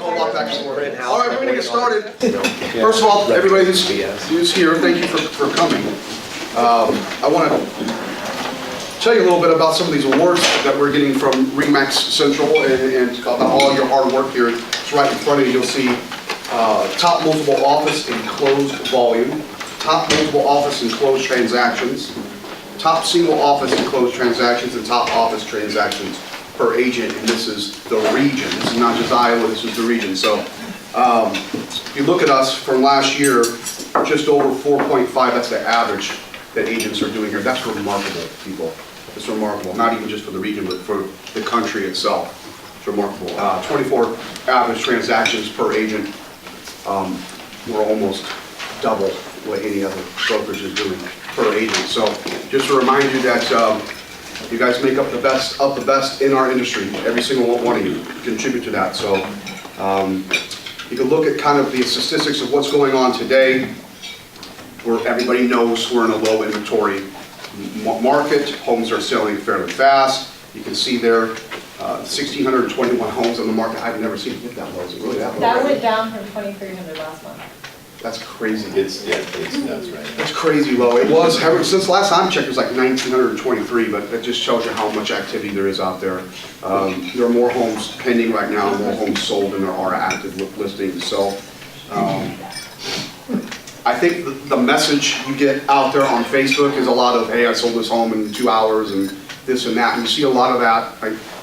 I'll walk back and forth. All right, we're going to get started. First of all, everybody who's here, thank you for coming. I want to tell you a little bit about some of these awards that we're getting from RE/MAX Central and about all your hard work here. It's right in front of you. You'll see top multiple office and closed volume, top multiple office and closed transactions, top single office and closed transactions, and top office transactions per agent, and this is the region. This is not just Iowa, this is the region. So if you look at us from last year, just over 4.5, that's the average that agents are doing here. That's remarkable, people. It's remarkable, not even just for the region, but for the country itself. It's remarkable. 24 average transactions per agent. We're almost double what any other brokerage is doing per agent. So just to remind you that you guys make up the best of the best in our industry. Every single one of you contribute to that. So you can look at kind of the statistics of what's going on today, where everybody knows we're in a low inventory market. Homes are selling fairly fast. You can see there 1,621 homes on the market. I've never seen it get that low. Is it really that low? That went down from 2,300 last month. That's crazy. It's nuts, right? That's crazy low. It was, since last time I checked, it was like 1,923, but that just tells you how much activity there is out there. There are more homes pending right now, more homes sold than there are active listings. So I think the message you get out there on Facebook is a lot of, hey, I sold this home in 2 hours and this and that. And you see a lot of that.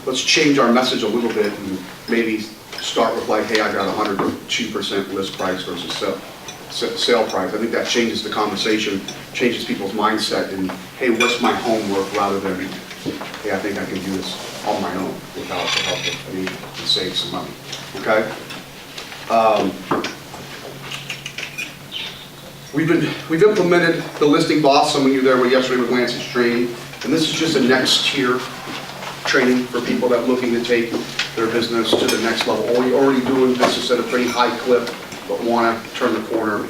Let's change our message a little bit and maybe start with like, hey, I got 102% list price versus sale price. I think that changes the conversation, changes people's mindset, and hey, what's my home worth, rather than, hey, I think I can do this on my own without the help of an agent and save some money. Okay. We've implemented the listing boss. Some of you there were yesterday with Lance's training, and this is just a next tier training for people that are looking to take their business to the next level. Already doing business at a pretty high clip, but want to turn the corner.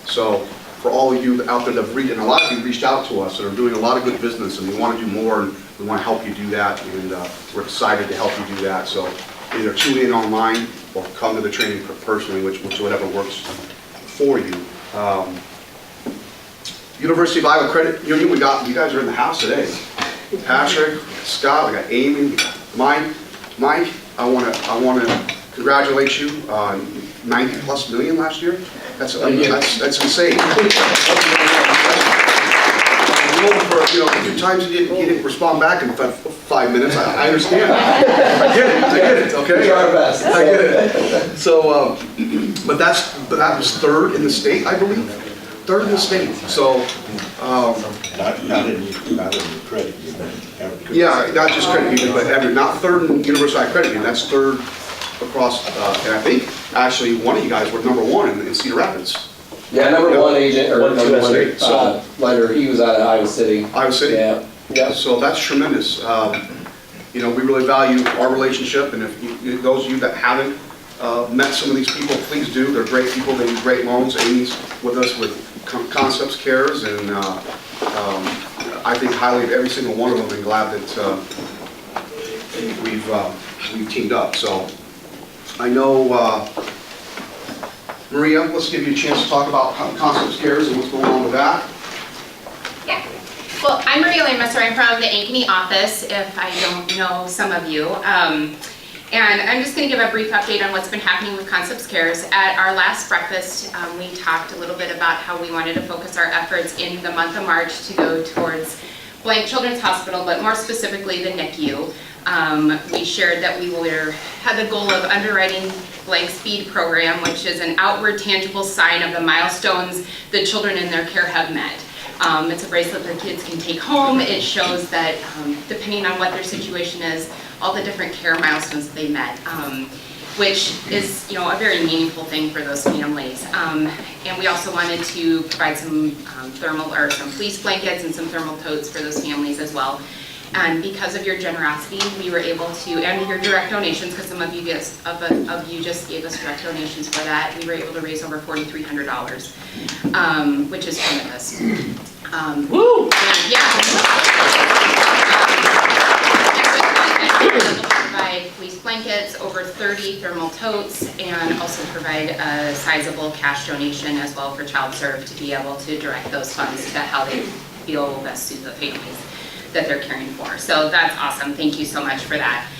So for all of you out there that have reached, and a lot of you reached out to us and are doing a lot of good business, and we want to do more, and we want to help you do that, and we're excited to help you do that. So either tune in online or come to the training personally, whatever works for you. University of Iowa Credit Union, you guys are in the house today. Patrick, Scott, we got Amy, we got Mike. Mike, I want to congratulate you on 90+ million last year. That's insane. For, a few times you didn't respond back in 5 minutes. I understand. I get it. Okay. We try our best. I get it. So, but that was third in the state, I believe. Third in the state. So, not in credit union. Yeah, not just credit union, but not third in University of Credit Union. That's third across, and I think actually one of you guys were number one in Cedar Rapids. Yeah, number one agent or number one lender. He was out of Iowa City. Iowa City. Yeah. So that's tremendous. We really value our relationship, and if those of you that haven't met some of these people, please do. They're great people. They do great loans. Amy's with us with Concepts Cares, and I think highly of every single one of them, and glad that we've teamed up. So I know, Maria, let's give you a chance to talk about Concepts Cares and what's going on with that. Yeah. Well, I'm Maria Messer. I'm from the Ankeny office, if I don't know some of you. And I'm just going to give a brief update on what's been happening with Concepts Cares. At our last breakfast, we talked a little bit about how we wanted to focus our efforts in the month of March to go towards Blank Children's Hospital, but more specifically the NICU. We shared that we had the goal of underwriting Blank Speed program, which is an outward tangible sign of the milestones the children in their care have met. It's a bracelet that kids can take home. It shows that depending on what their situation is, all the different care milestones they met, which is a very meaningful thing for those families. And we also wanted to provide some some fleece blankets and some thermal totes for those families as well. And because of your generosity, we were able to, and your direct donations, because some of you just gave us direct donations for that, we were able to raise over $4,300, which is tremendous. Woo! Yeah. Provide fleece blankets blankets, over 30 thermal totes, and also provide a sizable cash donation as well for Child Serve to be able to direct those funds to how they feel will best suit the families that they're caring for. So that's awesome. Thank you so much for that.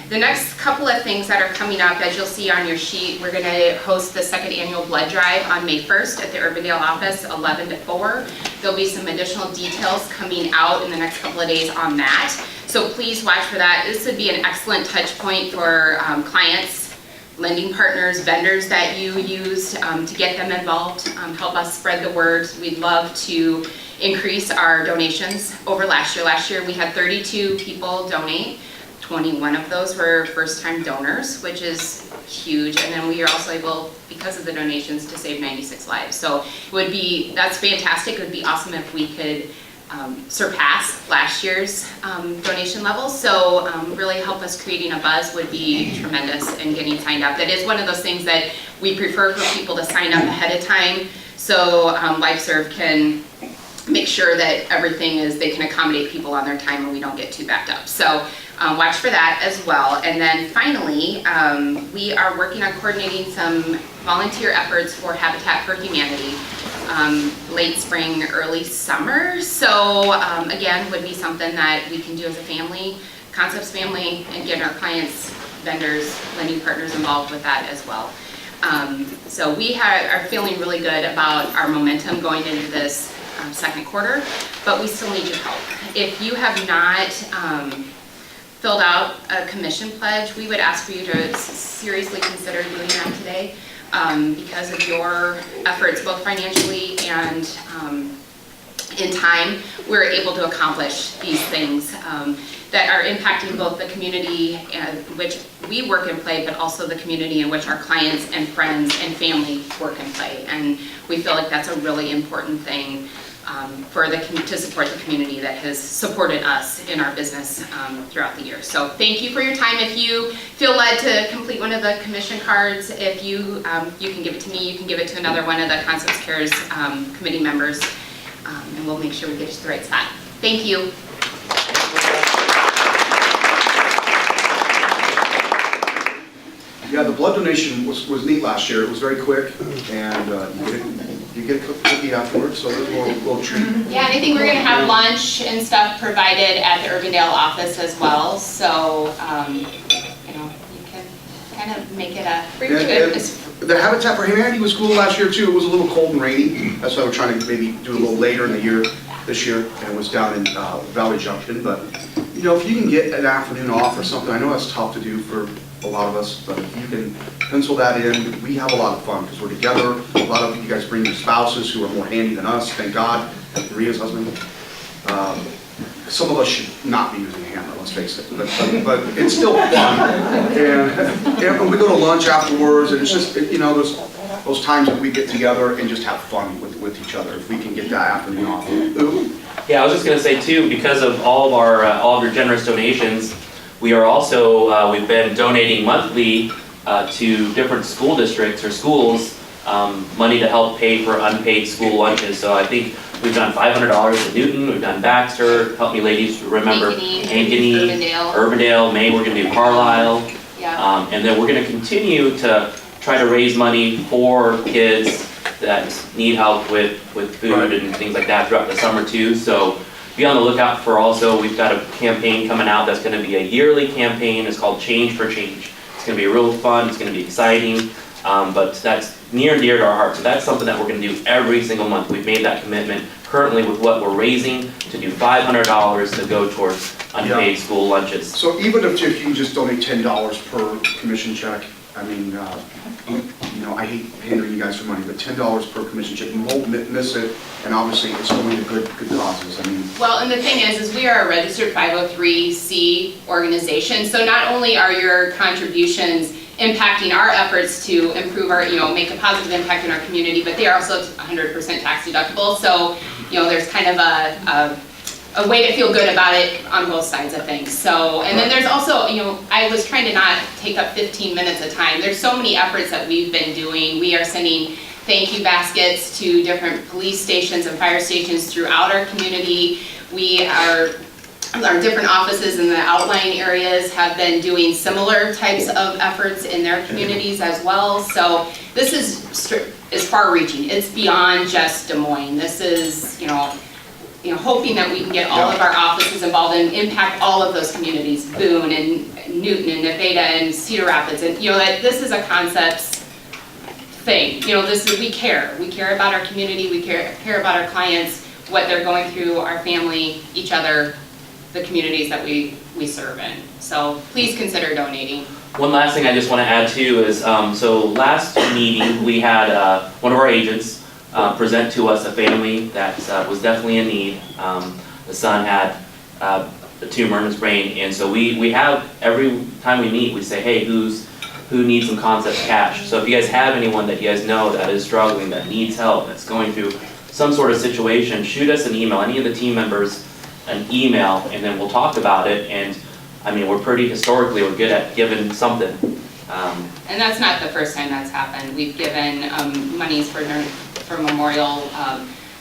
The next couple of things that are coming up, as you'll see on your sheet, we're going to host the second annual blood drive on May 1st at the Urbandale office, 11 to 4. There'll be some additional details coming out in the next couple of days on that. So please watch for that. This would be an excellent touch point for clients, lending partners, vendors that you use to get them involved, help us spread the word. We'd love to increase our donations over last year. Last year we had 32 people donate. 21 of those were first-time donors, which is huge. And then we are also able, because of the donations, to save 96 lives. So it would be, that's fantastic. It would be awesome if we could surpass last year's donation levels. So really help us creating a buzz would be tremendous and getting signed up. That is one of those things that we prefer for people to sign up ahead of time. So LifeServe can make sure that everything is, they can accommodate people on their time and we don't get too backed up. So watch for that as well. And then finally, we are working on coordinating some volunteer efforts for Habitat for Humanity, late spring, early summer. So again, would be something that we can do as a family, Concepts family, and get our clients, vendors, lending partners involved with that as well. So we are feeling really good about our momentum going into this second quarter, but we still need your help. If you have not filled out a commission pledge, we would ask for you to seriously consider doing that today because of your efforts, both financially and in time. We're able to accomplish these things that are impacting both the community in which we work and play, but also the community in which our clients and friends and family work and play. And we feel like that's a really important thing to support the community that has supported us in our business throughout the year. So thank you for your time. If you feel led to complete one of the commission cards, if you can give it to me, you can give it to another one of the Concepts Cares committee members, and we'll make sure we get you to the right spot. Thank you. Yeah, the blood donation was neat last year. It was very quick, and you get a cookie afterwards, so it was a little treat. Yeah, and I think we're going to have lunch and stuff provided at the Urbandale office as well. So, you know, you can kind of make it a free The Habitat for Humanity was cool last year too. It was a little cold and rainy. That's why we're trying to maybe do a little later in the year this year, and it was down in Valley Junction. But you know, if you can get an afternoon off or something, I know that's tough to do for a lot of us, but if you can pencil that in, we have a lot of fun because we're together. A lot of you guys bring your spouses who are more handy than us, thank God. Maria's husband. Some of us should not be using a hammer, let's face it, but it's still fun. And we go to lunch afterwards, and it's just, you know, those times that we get together and just have fun with each other. If we can get that afternoon off. Yeah, I was just going to say too, because of all of your generous donations, we are also, we've been donating monthly to different school districts or schools money to help pay for unpaid school lunches. So I think we've done $500 at Newton, we've done Baxter, help me ladies remember, Ankeny, Urbandale, May we're going to do Carlisle. Yeah. And then we're going to continue to try to raise money for kids that need help with food and things like that throughout the summer too. So be on the lookout for also, we've got a campaign coming out that's going to be a yearly campaign. It's called Change for Change. It's going to be real fun, it's going to be exciting, but that's near and dear to our heart. So that's something that we're going to do every single month. We've made that commitment currently with what we're raising to do $500 to go towards unpaid school lunches. So even if you can just donate $10 per commission check, I mean, you know, I hate hindering you guys for money, but $10 per commission check, you won't miss it, and obviously it's going to good causes. I mean, well, and the thing is we are a registered 503c organization, so not only are your contributions impacting our efforts to improve our, you know, make a positive impact in our community, but they are also 100% tax deductible. So, you know, there's kind of a way to feel good about it on both sides of things. So, and then there's also, you know, I was trying to not take up 15 minutes of time. There's so many efforts that we've been doing. We are sending thank you baskets to different police stations and fire stations throughout our community. We are our different offices in the outlying areas have been doing similar types of efforts in their communities as well. So this is far-reaching. It's beyond just Des Moines. This is, hoping that we can get all of our offices involved and impact all of those communities, Boone and Newton and Nevada and Cedar Rapids, and that this is a concepts thing. We care. We care about our community. We care about our clients, what they're going through, our family, each other, the communities that we serve in. So please consider donating. One last thing I just want to add too is, so last meeting, we had one of our agents present to us a family that was definitely in need. The son had a tumor in his brain, and so we have, every time we meet, we say, hey, who needs some concept cash? So if you guys have anyone that you guys know that is struggling, that needs help, that's going through some sort of situation, shoot us an email, any of the team members an email, and then we'll talk about it. And I mean, we're good at giving something. And that's not the first time that's happened. We've given monies for memorial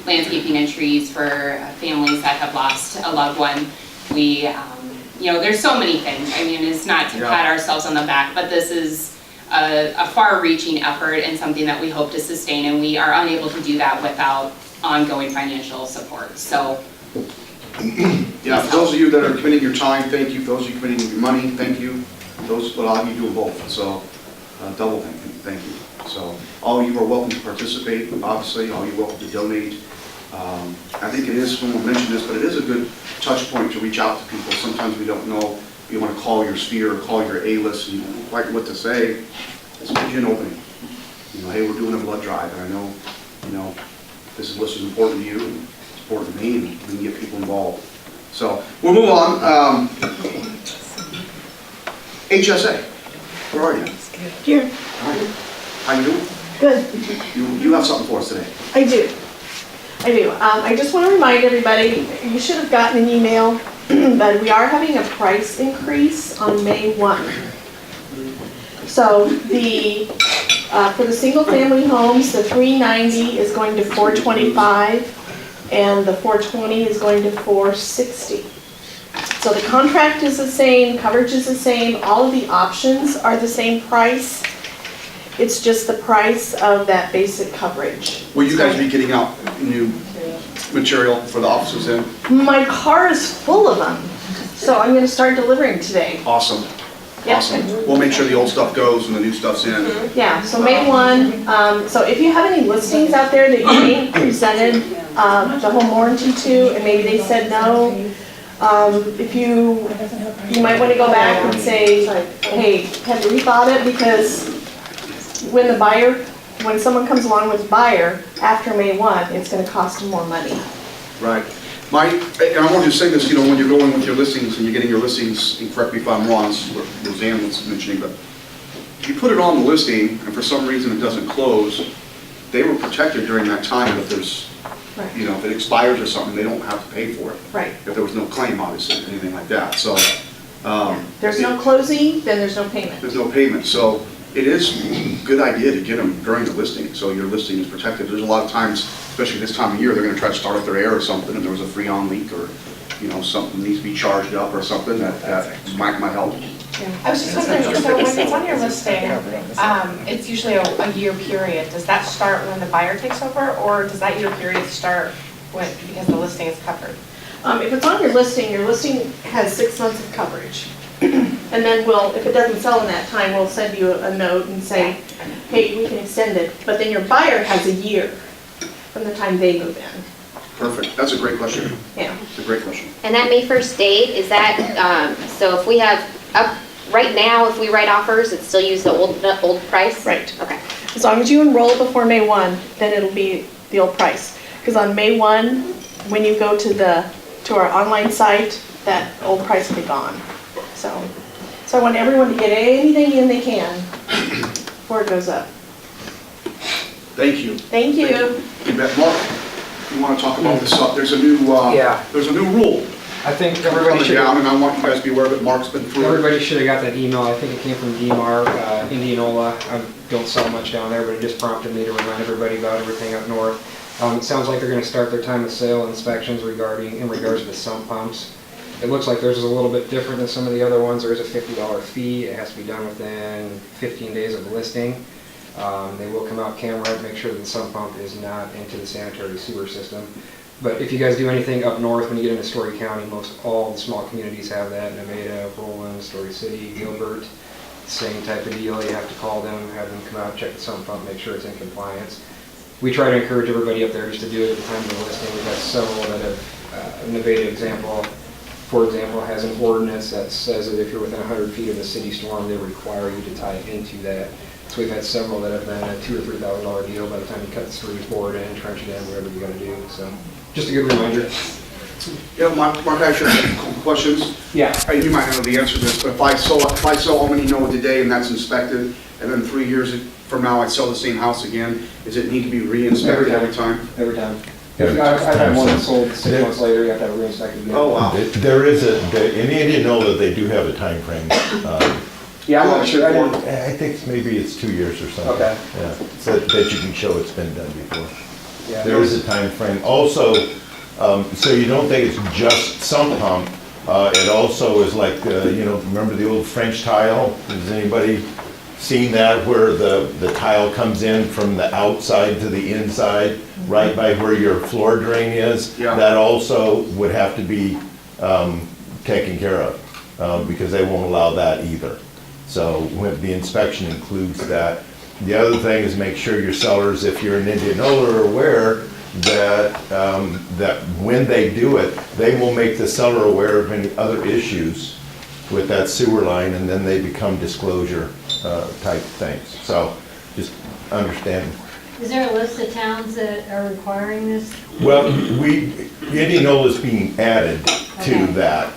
landscaping and trees for families that have lost a loved one. We, there's so many things. I mean, it's not to pat ourselves on the back, but this is a far-reaching effort and something that we hope to sustain, and we are unable to do that without ongoing financial support. So. Yeah, for those of you that are committing your time, thank you. For those of you committing your money, thank you. Those, a lot of you do both, so double thank you. So all of you are welcome to participate, obviously, all of you are welcome to donate. I think it is, someone mentioned this, but it is a good touch point to reach out to people. Sometimes we don't know, you want to call your sphere or call your A-list and you don't quite know what to say. Let's give you an opening. Hey, we're doing a blood drive, and I know, this list is important to you, and it's important to me, and we can get people involved. So we'll move on. HSA, where are you? Here. All right. How you doing? Good. You have something for us today. I do. I just want to remind everybody, you should have gotten an email, but we are having a price increase on May 1. So for the single family homes, the $390 is going to $425, and the $420 is going to $460. So the contract is the same, coverage is the same, all of the options are the same price. It's just the price of that basic coverage. Will you guys be getting out new material for the offices then? My car is full of them, so I'm going to start delivering today. Awesome. Yep. Awesome. We'll make sure the old stuff goes and the new stuff's in. Yeah, so May 1, so if you have any listings out there that you ain't presented the home warranty to, and maybe they said no, if you might want to go back and say, hey, have you rethought it? Because when someone comes along with a buyer after May 1, it's going to cost them more money. Right. And I want you to say this, when you're going with your listings and you're getting your listings, and correct me if I'm wrong, this is what Roseanne was mentioning, but if you put it on the listing and for some reason it doesn't close, they were protected during that time. If there's, if it expires or something, they don't have to pay for it. Right. If there was no claim, obviously, anything like that. So there's no closing, then there's no payment. There's no payment. So it is a good idea to get them during the listing, so your listing is protected. There's a lot of times, especially this time of year, they're going to try to start up their air or something, and there was a freon leak, or something needs to be charged up or something that might help. I was just wondering, so when it's on your listing, it's usually a year period. Does that start when the buyer takes over, or does that year period start because the listing is covered? If it's on your listing has 6 months of coverage. And then if it doesn't sell in that time, we'll send you a note and say, hey, we can extend it. But then your buyer has a year from the time they move in. Perfect. That's a great question. Yeah. It's a great question. And that May 1st date, is that, so if we have, right now, if we write offers, it still use the old price? Right. Okay. As long as you enroll before May 1, then it'll be the old price. Because on May 1, when you go to our online site, that old price will be gone. So I want everyone to get anything in they can before it goes up. Thank you. Thank you. You bet. Mark, you want to talk about this? There's a new there's a new rule. I think everybody should. And I want you guys to be aware of it. Mark's been through. Everybody should have got that email. I think it came from DMR, Indianola. I don't sell much down there, but it just prompted me to remind everybody about everything up north. It sounds like they're going to start their time of sale inspections in regards to the sump pumps. It looks like theirs is a little bit different than some of the other ones. There is a $50 fee. It has to be done within 15 days of the listing. They will come out camera and make sure that the sump pump is not into the sanitary sewer system. But if you guys do anything up north, when you get into Story County, most all the small communities have that. Nevada, Roland, Story City, Gilbert, same type of deal. You have to call them, have them come out, check the sump pump, make sure it's in compliance. We try to encourage everybody up there just to do it at the time of the listing. We've got several that have, Nevada example, for example, has an ordinance that says that if you're within 100 feet of a city storm, they require you to tie into that. So we've had several that have been a $2,000 or $3,000 deal by the time you cut the sewage board in, trench it in, whatever you gotta do. So just a good reminder. Yeah, Mark, I actually have a couple questions. Yeah. You might know the answer to this, but if I sell how many today and that's inspected, and then 3 years from now I sell the same house again, does it need to be re-inspected every time? Every time. Yeah, I've had one that sold 6 months later, you have to have it re-inspected again. Oh, wow. There is in Indianola, they do have a time frame. Yeah, I'm not sure. I think maybe it's 2 years or something. Okay. Yeah, so that you can show it's been done before. Yeah. There is a time frame. Also, so you don't think it's just sump pump. It also is like, remember the old French tile? Has anybody seen that where the tile comes in from the outside to the inside, right by where your floor drain is? Yeah. That also would have to be taken care of because they won't allow that either. So when the inspection includes that. The other thing is make sure your sellers, if you're in Indianola, are aware that that when they do it, they will make the seller aware of any other issues with that sewer line, and then they become disclosure type things. So just understand. Is there a list of towns that are requiring this? Well, Indianola is being added to that,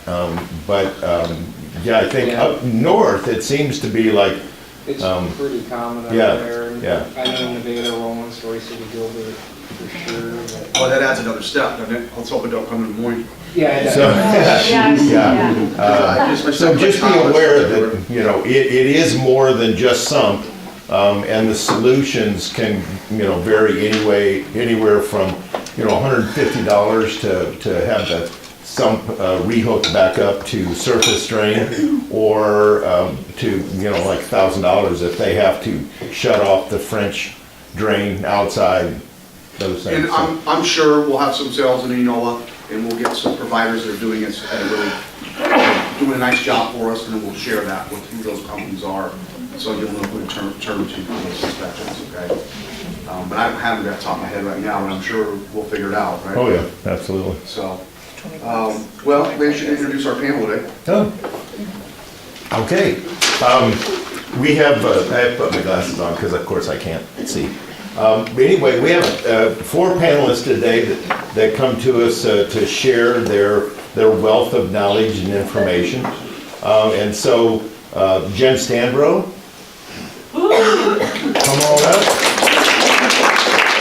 yeah, I think up north it seems to be like. It's pretty common out yeah, there. yeah. I know Nevada, Roland, Story City, Gilbert, for sure. But Oh, that adds another step, doesn't it? Let's hope it don't come in the morning. yeah, it does. So, Yeah. so just be aware that, it is more than just sump, and the solutions can, vary anywhere from, $150 to have the sump rehooked back up to surface drain, or to, like $1,000 if they have to shut off the French drain outside, those things. And I'm sure we'll have some sales in Indianola, and we'll get some providers that are doing it and really doing a nice job for us, and then we'll share that with who those companies are, so you'll know who to turn to for those inspections, okay? But I don't have it at the top of my head right now, and I'm sure we'll figure it out, right? Oh, yeah, absolutely. So, well, we should introduce our panel today. Oh. Okay. We have, I have put my glasses on because of course I can't see. But anyway, we have 4 panelists today that come to us to share their wealth of knowledge and information. And so, Jen Stanbrough, come on up.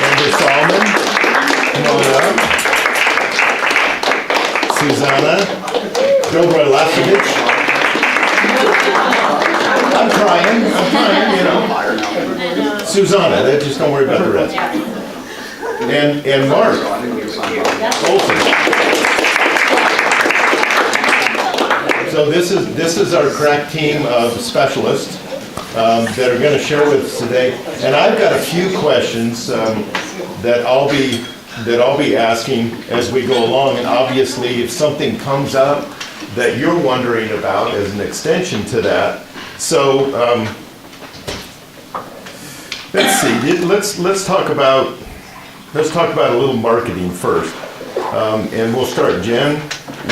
Andrew Salmon, come on up. Suzana, Dobrosavljevic. I'm trying, Suzana, just don't worry about the rest. And Marc, Olson. So this is our crack team of specialists that are going to share with us today. And I've got a few questions that I'll be asking as we go along. And obviously, if something comes up that you're wondering about as an extension to that. So let's see. Let's talk about a little marketing first, and we'll start. Jen,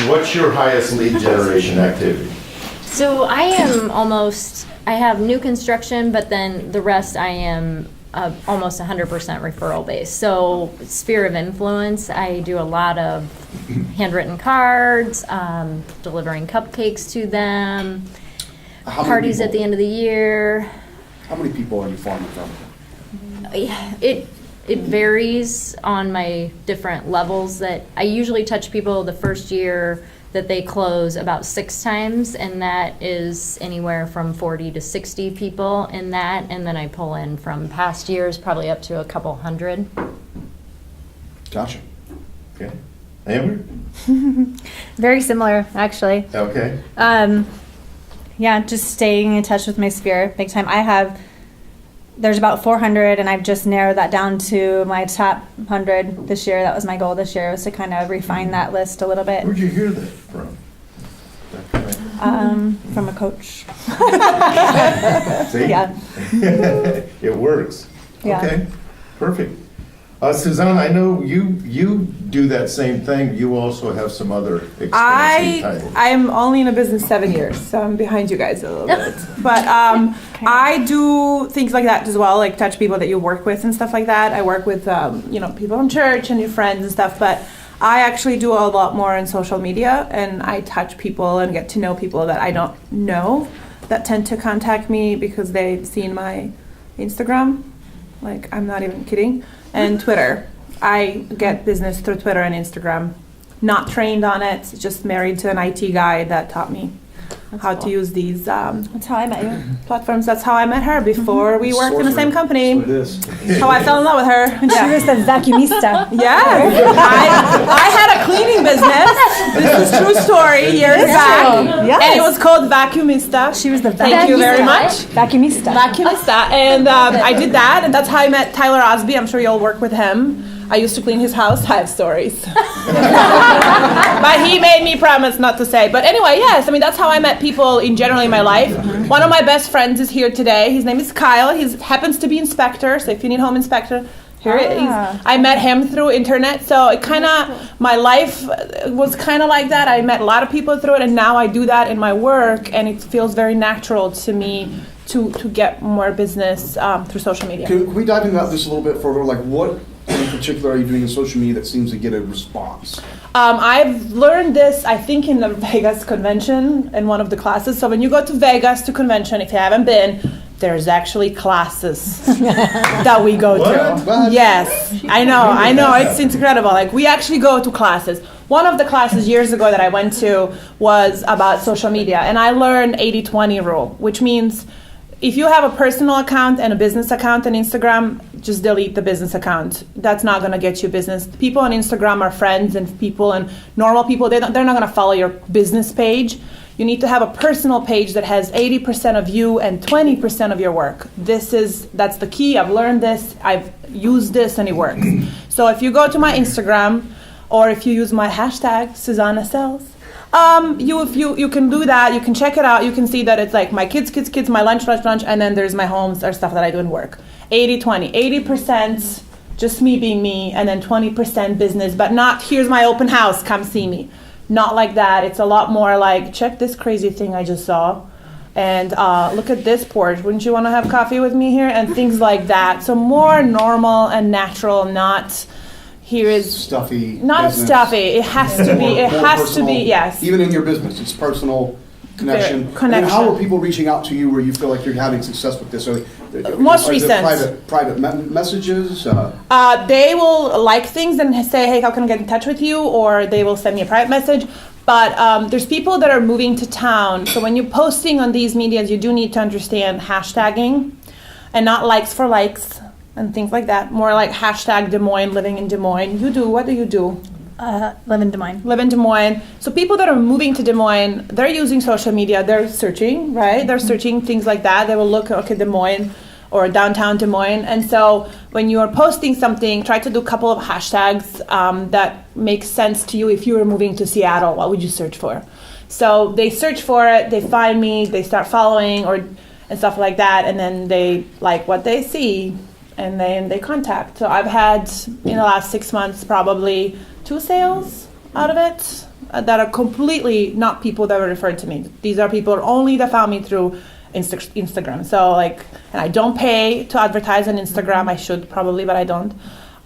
what's your highest lead generation activity? So I have new construction, but then the rest I am almost 100% referral based. So sphere of influence, I do a lot of handwritten cards, delivering cupcakes to them, parties at the end of the year. How many people are you farming from? It varies on my different levels. That I usually touch people the first year that they close about 6 times, and that is anywhere from 40 to 60 people in that, and then I pull in from past years probably up to a couple hundred. Gotcha. Okay. Amber? Very similar, actually. Okay. Yeah, just staying in touch with my sphere big time. There's about 400, and I've just narrowed that down to my top 100 this year. That was my goal this year, was to kind of refine that list a little bit. Where'd you hear that from? From a coach. See? Yeah. It works. Yeah. Okay, perfect. Suzana, I know you do that same thing. You also have some other expansion titles. I'm only in a business 7 years, so I'm behind you guys a little bit. But I do things like that as well, like touch people that you work with and stuff like that. I work with people from church and your friends and stuff, but I actually do a lot more on social media, and I touch people and get to know people that I don't know that tend to contact me because they've seen my Instagram. Like, I'm not even kidding. And Twitter. I get business through Twitter and Instagram. Not trained on it, just married to an IT guy that taught me how to use these That's how I met you. platforms. That's how I met her before we worked in the same company. That's what it is. How I fell in love with her. She was the vacuumista. Yeah. I had a cleaning business. This is true story years back. Yes. And it was called Vacuumista. She was the Thank you very much. Vacuumista. Vacuumista. And I did that, and that's how I met Tyler Osby. I'm sure you'll work with him. I used to clean his house. I have stories. But he made me promise not to say. But anyway, yes, I mean, that's how I met people in general in my life. One of my best friends is here today. His name is Kyle. He happens to be inspector, so if you need home inspector, here it is. I met him through internet, so it kind of, my life was kind of like that. I met a lot of people through it, and now I do that in my work, and it feels very natural to me to get more business through social media. Can we dive into that just a little bit further? Like, what in particular are you doing in social media that seems to get a response? I've learned this, I think, in the Vegas convention in one of the classes. So when you go to Vegas to convention, if you haven't been, there's actually classes that we go to. What? Yes, I know, it's incredible. Like, we actually go to classes. One of the classes years ago that I went to was about social media, and I learned 80-20 rule, which means if you have a personal account and a business account on Instagram, just delete the business account. That's not going to get you business. People on Instagram are friends and people, and normal people, they're not going to follow your business page. You need to have a personal page that has 80% of you and 20% of your work. That's the key. I've learned this. I've used this, and it works. So if you go to my Instagram, or if you use my hashtag, Suzana Sells, you can do that. You can check it out. You can see that it's like my kids, my lunch, and then there's my homes or stuff that I do in work. 80-20. 80% just me being me, and then 20% business, but not here's my open house, come see me. Not like that. It's a lot more like, check this crazy thing I just saw, and look at this porch. Wouldn't you want to have coffee with me here? And things like that. So more normal and natural, not here is Stuffy. Not business. Stuffy. It has to be. It More has personal. to be. Yes. Even in your business, it's personal connection. Very- connection. And how are people reaching out to you where you feel like you're having success with this? Most are recent. there private messages? They will like things and say, hey, how can I get in touch with you? Or they will send me a private message. But there's people that are moving to town. So when you're posting on these medias, you do need to understand hashtagging and not likes for likes and things like that. More like hashtag Des Moines, living in Des Moines. You do, what do you do? Live in Des Moines. Live in Des Moines. So people that are moving to Des Moines, they're using social media. They're searching, right? They're searching things like that. They will look, okay, Des Moines or downtown Des Moines. And so when you are posting something, try to do a couple of hashtags that make sense to you. If you were moving to Seattle, what would you search for? So they search for it, they find me, they start following and stuff like that, and then they like what they see, and then they contact. So I've had, in the last 6 months, probably 2 sales out of it that are completely not people that were referred to me. These are people only that found me through Instagram. So and I don't pay to advertise on Instagram. I should probably, but I don't.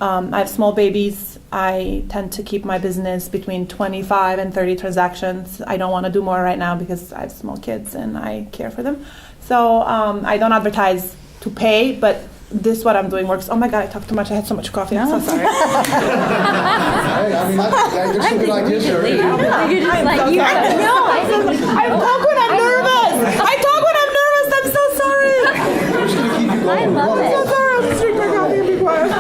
I have small babies. I tend to keep my business between 25 and 30 transactions. I don't want to do more right now because I have small kids and I care for them. So I don't advertise to pay, but this what I'm doing works. Oh my God, I talked too much. I had so much coffee. I'm so sorry. Hey, I mean, there's some good ideas there. You're just like, you know, I think I talk when I'm nervous. I talk when I'm nervous. I'm so sorry. We're just going to keep you going. I love it. I'm so sorry. I'll just drink my coffee and be quiet.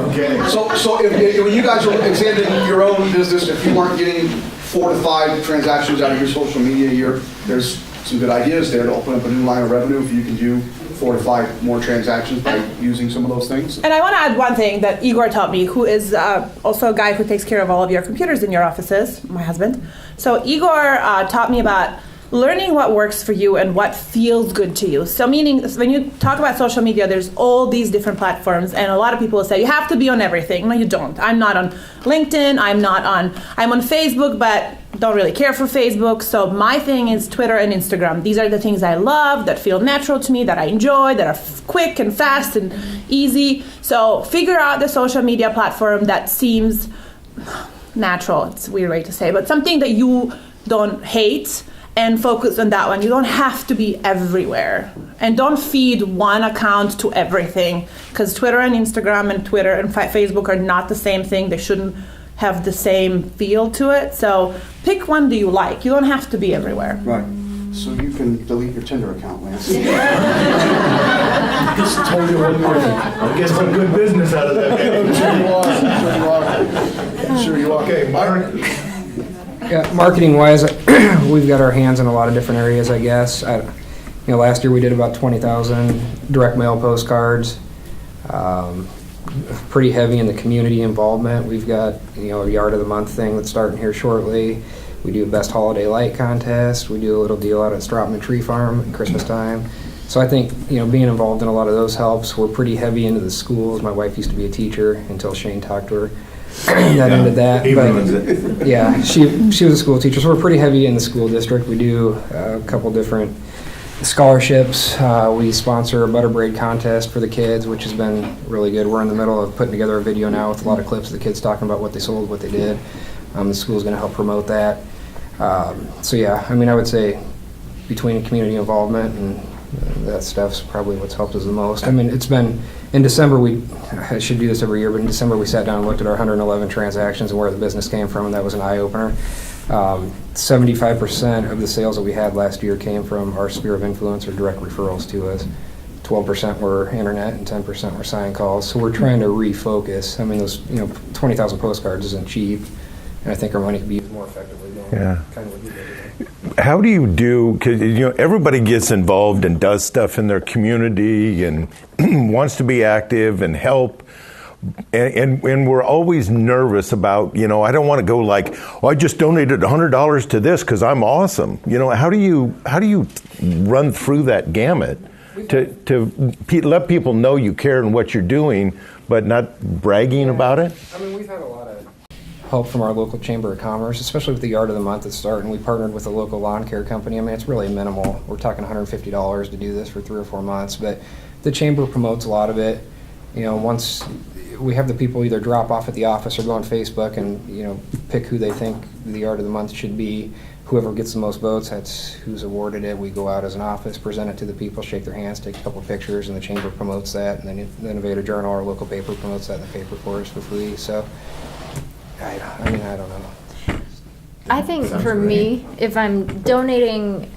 Okay. So if when you guys are examining your own business, if you weren't getting 4 to 5 transactions out of your social media a year, there's some good ideas there to open up a new line of revenue if you can do 4 to 5 more transactions by using some of those things. And I want to add one thing that Igor taught me, who is also a guy who takes care of all of your computers in your offices, my husband. So Igor taught me about learning what works for you and what feels good to you. So meaning, when you talk about social media, there's all these different platforms, and a lot of people say, you have to be on everything. No, you don't. I'm not on LinkedIn, I'm on Facebook, but don't really care for Facebook. So my thing is Twitter and Instagram. These are the things I love, that feel natural to me, that I enjoy, that are quick and fast and easy. So figure out the social media platform that seems natural. It's a weird way to say, but something that you don't hate, and focus on that one. You don't have to be everywhere. And don't feed one account to everything, because Twitter and Instagram and Twitter and Facebook are not the same thing. They shouldn't have the same feel to it. So pick one that you like. You don't have to be everywhere. Right. So you can delete your Tinder account, Lance. Just told you one more thing. I'll get some good business out of that. I'm sure you are. Okay, Mark. Yeah, marketing-wise, we've got our hands in a lot of different areas, I guess. Last year we did about 20,000 direct mail postcards. Pretty heavy in the community involvement. We've got, a Yard of the Month thing that's starting here shortly. We do a Best Holiday Light contest. We do a little deal out at Stropman Tree Farm at Christmas time. So I think, being involved in a lot of those helps. We're pretty heavy into the schools. My wife used to be a teacher until Shane talked to her. That ended that. He but, runs it. Yeah, she was a school teacher, so we're pretty heavy in the school district. We do a couple different scholarships. We sponsor a butter braid contest for the kids, which has been really good. We're in the middle of putting together a video now with a lot of clips of the kids talking about what they sold, what they did. The school's going to help promote that. So yeah, I would say between community involvement and that stuff's probably what's helped us the most. It's been, in December, I should do this every year, but in December we sat down and looked at our 111 transactions and where the business came from, and that was an eye-opener. 75% of the sales that we had last year came from our sphere of influence or direct referrals to us. 12% were internet and 10% were sign calls. So we're trying to refocus. Those 20,000 postcards isn't cheap, and I think our money could be used more effectively than kind of what you did. How do you do, because everybody gets involved and does stuff in their community and wants to be active and help, and we're always nervous about, I don't want to go like, I just donated $100 to this because I'm awesome. How do you run through that gamut to let people know you care and what you're doing, but not bragging about it? We've had a lot of help from our local Chamber of Commerce, especially with the Yard of the Month that's starting. We partnered with a local lawn care company. It's really minimal. We're talking $150 to do this for 3 or 4 months, but the Chamber promotes a lot of it. Once we have the people either drop off at the office or go on Facebook and, pick who they think the Yard of the Month should be. Whoever gets the most votes, that's who's awarded it. We go out as an office, present it to the people, shake their hands, take a couple pictures, and the Chamber promotes that. And then the Innovator Journal, our local paper, promotes that in the paper for us for free. So I don't know. I think for me, if I'm donating,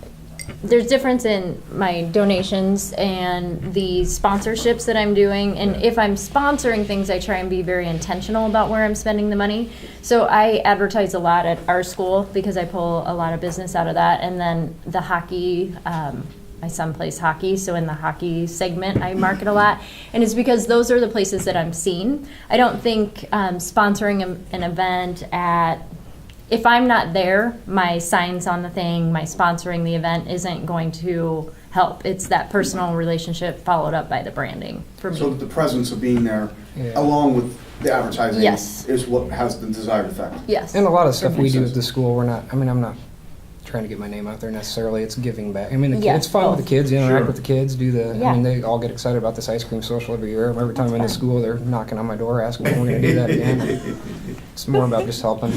there's difference in my donations and the sponsorships that I'm doing. And if I'm sponsoring things, I try and be very intentional about where I'm spending the money. So I advertise a lot at our school because I pull a lot of business out of that. And then the hockey, my son plays hockey, so in the hockey segment I market a lot. And it's because those are the places that I'm seen. I don't think sponsoring an event if I'm not there, my signs on the thing, my sponsoring the event isn't going to help. It's that personal relationship followed up by the branding for me. So the presence of being there, along with the advertising, is what has the desired effect. Yes. And a lot of stuff we do at the school, we're not, I'm not trying to get my name out there necessarily. It's giving back. It's fun with the kids, interact with the kids, they all get excited about this ice cream social every year. Every time I'm in the school, they're knocking on my door asking when we're going to do that again. It's more about just helping.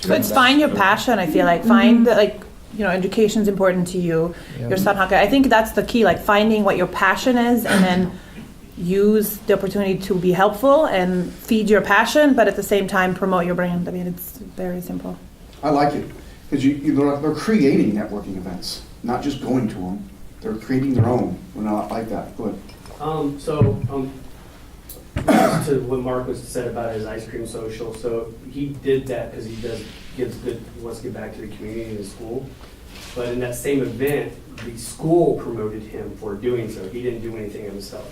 So it's find your passion, I feel like. Find that, education's important to you. Your son, I think that's the key, finding what your passion is and then use the opportunity to be helpful and feed your passion, but at the same time promote your brand. It's very simple. I like it. Because they're creating networking events, not just going to them. They're creating their own. We're not like that. Go ahead. to what Mark was said about his ice cream social, so he did that because he wants to give back to the community and the school. But in that same event, the school promoted him for doing so. He didn't do anything himself.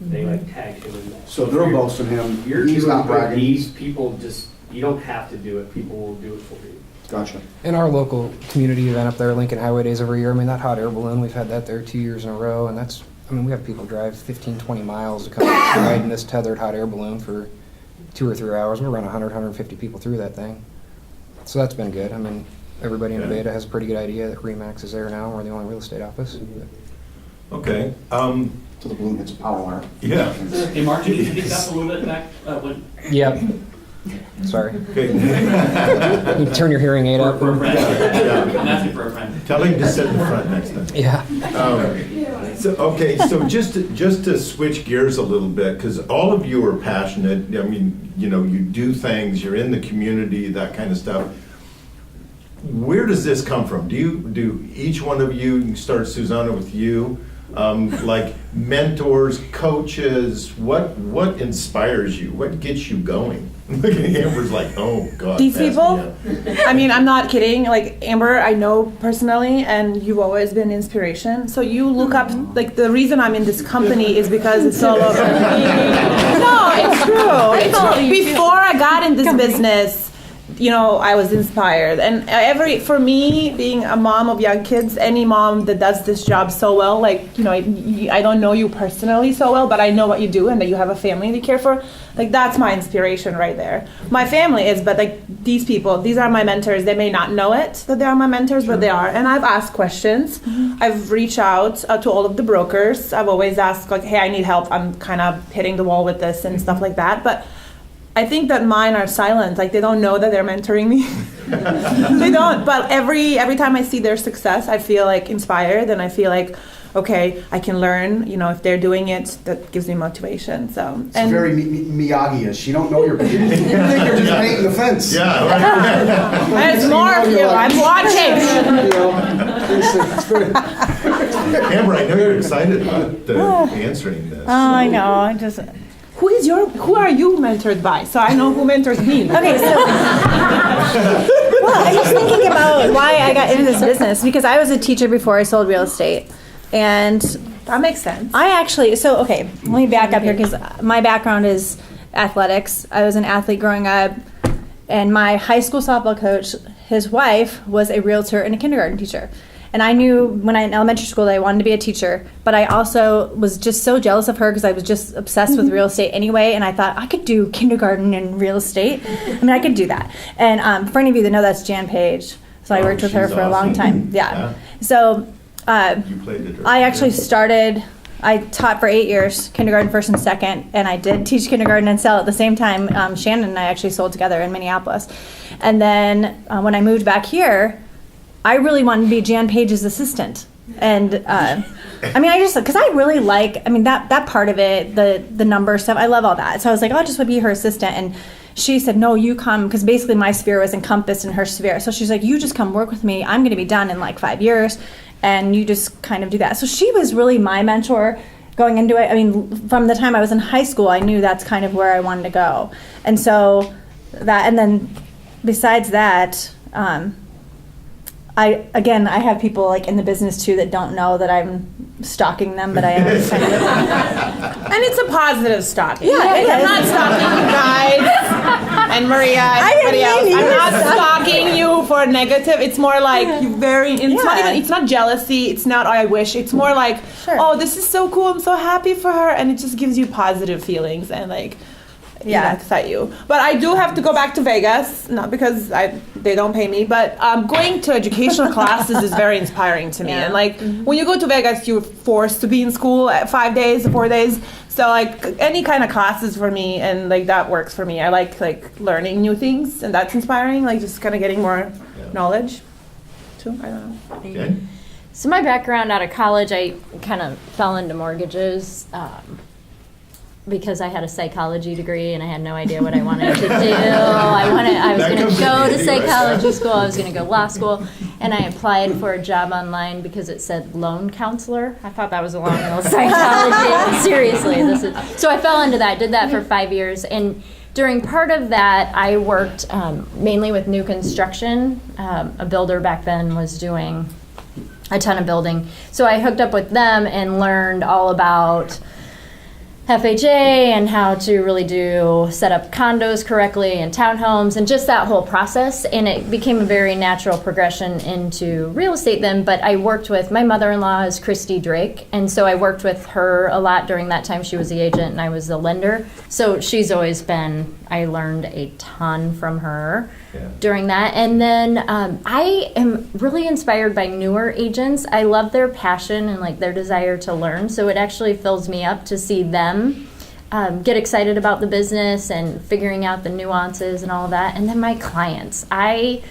They like tagged him in that. So they're boasting him. You're He's doing not what bragging. these people just, you don't have to do it. People will do it for you. Gotcha. In our local community event up there, Lincoln Highway Days every year, I mean, that hot air balloon, we've had that there 2 years in a row, and that's, I mean, we have people drive 15, 20 miles to come ride in this tethered hot air balloon for 2 or 3 hours. We're around 100, 150 people through that thing. So that's been good. I mean, everybody in Beta has a pretty good idea that RE/MAX is there now. We're the only real estate office. Okay. So the balloon hits a power wire. Yeah. Hey, Mark, can you speak up a little bit back? Yep. Sorry. Okay. You turn your hearing aid up. For a friend. I'm asking for a friend. Tell him to sit in front next time. Yeah. So just to switch gears a little bit, because all of you are passionate. I mean, you know, you do things, you're in the community, that kind of stuff. Where does this come from? Do each one of you, start Suzana with you, like mentors, coaches? What inspires you? What gets you going? Look at Amber's like, oh God. These pass me people? up. I mean, I'm not kidding. Like, Amber, I know personally, and you've always been inspiration. So you look up, like, the reason I'm in this company is because it's all over. No, it's true. It's true. Before I got in this business, you know, I was inspired. And for me, being a mom of young kids, any mom that does this job so well, like, you know, I don't know you personally so well, but I know what you do and that you have a family to care for. Like, that's my inspiration right there. My family is, but like, these people, these are my mentors. They may not know it, that they are my mentors, but they are. And I've asked questions. I've reached out to all of the brokers. I've always asked, like, hey, I need help. I'm kind of hitting the wall with this and stuff like that. But I think that mine are silent. Like, they don't know that they're mentoring me. They don't. But every time I see their success, I feel like inspired, and I feel like, okay, I can learn. You know, if they're doing it, that gives me motivation. So It's very Miyagi-ish. You don't know your people. You think you're just painting the fence. Yeah. Right. There's more of you. I'm watching. Amber, I know you're excited about answering this. Oh, I know. I just. Who are you mentored by? So I know who mentors me. Okay, so well, I'm just thinking about why I got into this business, because I was a teacher before I sold real estate, and that makes sense. Okay, let me back up here, because my background is athletics. I was an athlete growing up, and my high school softball coach, his wife was a realtor and a kindergarten teacher. And I knew when in elementary school that I wanted to be a teacher, but I also was just so jealous of her because I was just obsessed with real estate anyway, and I thought I could do kindergarten and real estate. I mean, I could do that. And for any of you that know, that's Jan Page. So I worked with her for a long time. Yeah. So You played it. I actually I taught for 8 years, kindergarten first and second, and I did teach kindergarten and sell at the same time. Shannon and I actually sold together in Minneapolis. And then when I moved back here, I really wanted to be Jan Page's assistant. And I mean, because I really like, I mean, that part of it, the number stuff, I love all that. So I was like, oh, I'll just be her assistant. And she said, no, you come, because basically my sphere was encompassed in her sphere. So she's like, you just come work with me. I'm going to be done in like 5 years. And you just kind of do that. So she was really my mentor going into it. I mean, from the time I was in high school, I knew that's kind of where I wanted to go. And so and then besides that, I have people like in the business too that don't know that I'm stalking them, but I am kind of. And it's a positive stalking. Yeah, I'm not stalking you guys and Maria and everybody else. I'm not stalking you for negative. It's more like you it's not jealousy. It's not I wish. It's more like, oh, this is so cool. I'm so happy for her, and it just gives you positive feelings and like. Yeah, excite you. But I do have to go back to Vegas, not because they don't pay me, but going to educational classes is very inspiring to me. And like when you go to Vegas, you're forced to be in school at 5 days, 4 days. So like any kind of classes for me, and like that works for me. I like learning new things, and that's inspiring. Like just kind of getting more knowledge too. I don't know. Okay. So my background out of college, I kind of fell into mortgages. Because I had a psychology degree and I had no idea what I wanted to do. I was going to go to psychology school. I was going to go law school. and I applied for a job online because it said loan counselor. I thought that was along with psychology. Seriously, so I fell into that, did that for 5 years, and during part of that, I worked mainly with new construction. A builder back then was doing a ton of building. So I hooked up with them and learned all about FHA and how to really set up condos correctly and townhomes and just that whole process. And it became a very natural progression into real estate then. But I worked with, my mother-in-law is Christy Drake. And so I worked with her a lot during that time. She was the agent and I was the lender. So she's always been, I learned a ton from her during that. And then I am really inspired by newer agents. I love their passion and like their desire to learn. So it actually fills me up to see them get excited about the business and figuring out the nuances and all of that. And then my clients, I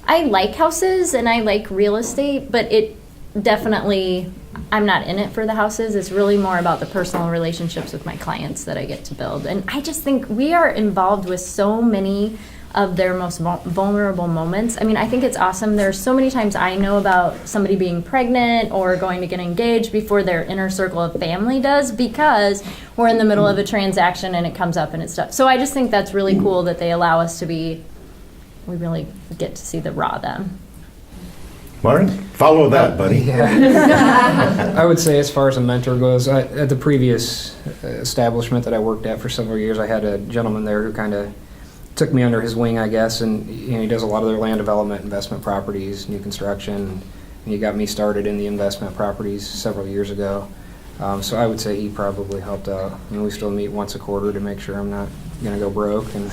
like houses and I like real estate, but it definitely, I'm not in it for the houses. It's really more about the personal relationships with my clients that I get to build. And I just think we are involved with so many of their most vulnerable moments. I mean, I think it's awesome. There's so many times I know about somebody being pregnant or going to get engaged before their inner circle of family does, because we're in the middle of a transaction and it comes up and it's stuff. So I just think that's really cool that they allow us to we really get to see the raw them. Mark, follow that, buddy. I would say as far as a mentor goes, at the previous establishment that I worked at for several years, I had a gentleman there who kind of took me under his wing, I guess, and he does a lot of their land development, investment properties, new construction, and he got me started in the investment properties several years ago. So I would say he probably helped out. I mean, we still meet once a quarter to make sure I'm not going to go broke and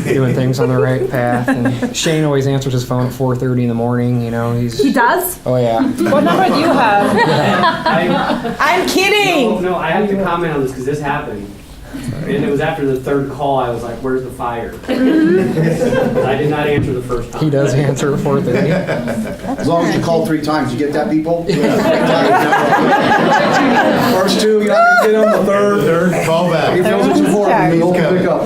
doing things on the right path. And Shane always answers his phone at 4:30 in the morning. He does? Oh yeah. What number do you have? I'm kidding. No, I have to comment on this because this happened. And it was after the third call, I was like, where's the fire? I did not answer the first time. He does answer at 4:30. As long as you call 3 times, you get that, people? First 2, you're not going to get them. The third call back. He feels it's important. He'll pick up.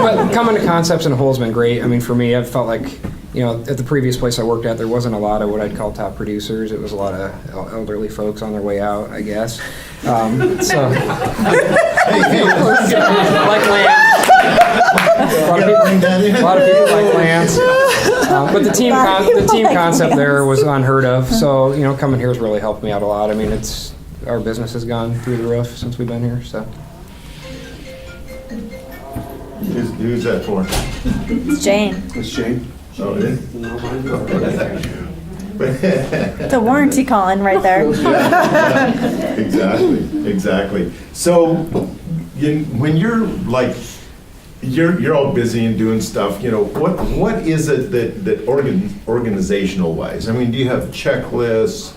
But coming to concepts in a whole has been great. I mean, for me, I felt like, at the previous place I worked at, there wasn't a lot of what I'd call top producers. It was a lot of elderly folks on their way out, I guess. Like land. A lot of people like lands. But the team concept there was unheard of. So, coming here has really helped me out a lot. I mean, our business has gone through the roof since we've been here, so. Who's that for? It's Jane. It's Jane. Oh, it is? The warranty calling right there. Exactly. So, when you're like, you're all busy and doing stuff, what is it that organizational wise? I mean, do you have checklists,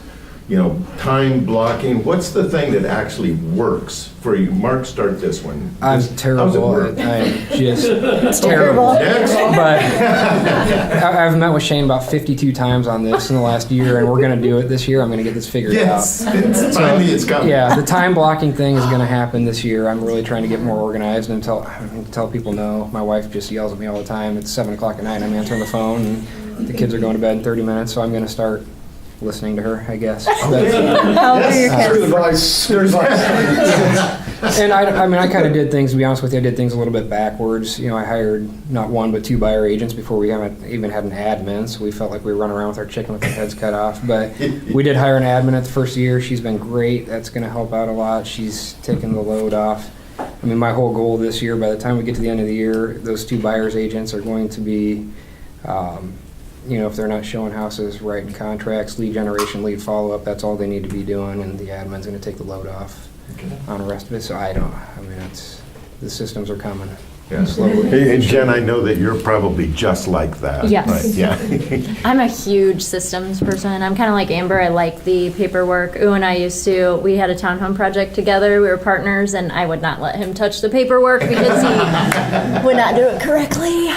time blocking? What's the thing that actually works for you? Mark, start this one. I'm terrible. It's terrible. Next. But I've met with Shane about 52 times on this in the last year, and we're going to do it this year. I'm going to get this figured out. Finally it's coming. Yeah, the time blocking thing is going to happen this year. I'm really trying to get more organized and tell people no. My wife just yells at me all the time. It's 7 o'clock at night. I'm answering the phone, and the kids are going to bed in 30 minutes, so I'm going to start listening to her, I guess. How old are your kids? And I kind of did things, to be honest with you, I did things a little bit backwards. I hired not 1 but 2 buyer agents before we even had an admin, so we felt like we were running around with our chicken with our heads cut off. But we did hire an admin at the first year. She's been great. That's going to help out a lot. She's taken the load off. I mean, my whole goal this year, by the time we get to the end of the year, those 2 buyers agents are going to be if they're not showing houses, writing contracts, lead generation, lead follow-up, that's all they need to be doing, and the admin's going to take the load off on the rest of it. So the systems are coming. Yeah. Slowly. Hey, and Jen, I know that you're probably just like that. Yes. Right? Yeah. I'm a huge systems person. I'm kind of like Amber. I like the paperwork. Ooh, and we had a townhome project together. We were partners, and I would not let him touch the paperwork because he would not do it correctly.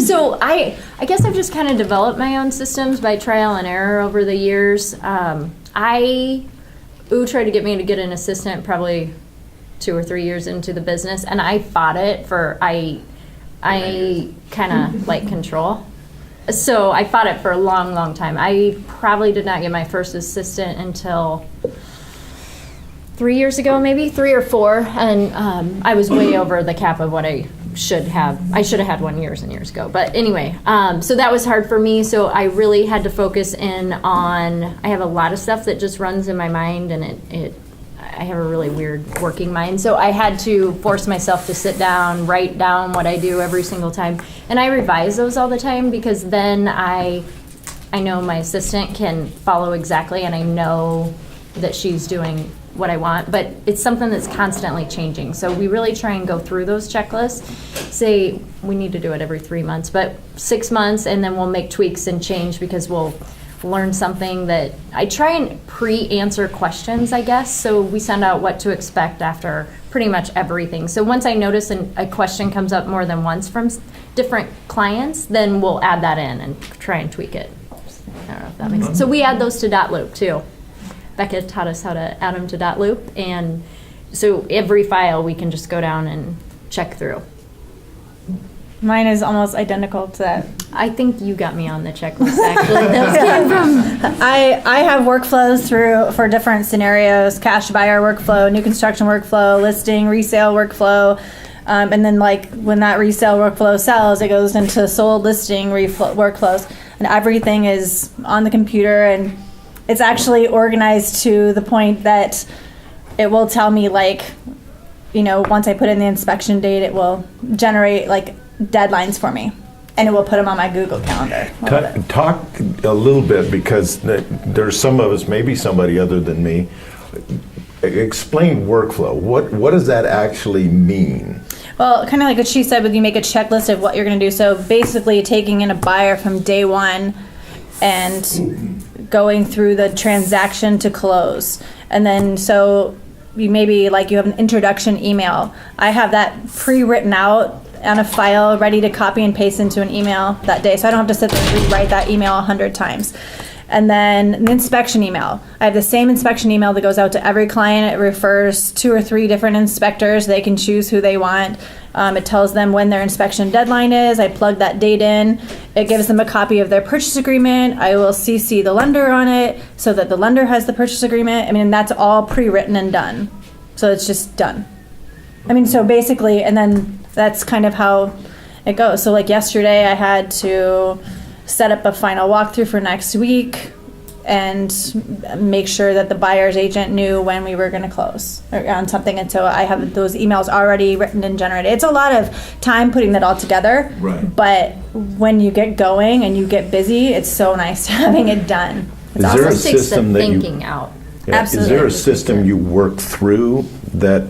So I guess I've just kind of developed my own systems by trial and error over the years. Tried to get me to get an assistant probably 2 or 3 years into the business, and I fought it I kind of like control. So I fought it for a long, long time. I probably did not get my first assistant until 3 years ago, maybe 3 or 4, and I was way over the cap of what I should have. I should have had one years and years ago. But anyway, so that was hard for me. So I really had to focus in on. I have a lot of stuff that just runs in my mind, and I have a really weird working mind. So I had to force myself to sit down, write down what I do every single time, and I revise those all the time because then I know my assistant can follow exactly, and I know that she's doing what I want, but it's something that's constantly changing. So we really try and go through those checklists. Say we need to do it every 3 months, but 6 months, and then we'll make tweaks and change because we'll learn something that I try and pre-answer questions, I guess. So we send out what to expect after pretty much everything. So once I notice a question comes up more than once from different clients, then we'll add that in and try and tweak it. I don't know if that makes sense. So we add those to Dotloop too. Becca taught us how to add them to Dotloop, and so every file we can just go down and check through. Mine is almost identical to that. I think you got me on the checklist, actually. Those came from. I have workflows for different scenarios: cash buyer workflow, new construction workflow, listing, resale workflow, and then like when that resale workflow sells, it goes into sold listing workflows, and everything is on the computer, and it's actually organized to the point that it will tell me, like, you know, once I put in the inspection date, it will generate like deadlines for me, and it will put them on my Google Calendar. Talk a little bit, because there's some of us, maybe somebody other than me. Explain workflow. What does that actually mean? Well, kind of like what she said, when you make a checklist of what you're going to do. So basically taking in a buyer from day one and going through the transaction to close. And then so you maybe like you have an introduction email. I have that pre-written out on a file ready to copy and paste into an email that day. So I don't have to sit there and rewrite that email 100 times. And then an inspection email. I have the same inspection email that goes out to every client. It refers 2 or 3 different inspectors. They can choose who they want. It tells them when their inspection deadline is. I plug that date in. It gives them a copy of their purchase agreement. I will CC the lender on it so that the lender has the purchase agreement. I mean, that's all pre-written and done. So it's just done. I mean, so basically, and then that's kind of how it goes. So like yesterday, I had to set up a final walkthrough for next week and make sure that the buyer's agent knew when we were going to close on something. And so I have those emails already written and generated. It's a lot of time putting that all together. Right. But when you get going and you get busy, it's so nice having it done. It's Is there a Takes the system that you thinking out. Yeah. Absolutely. Is there a system you work through that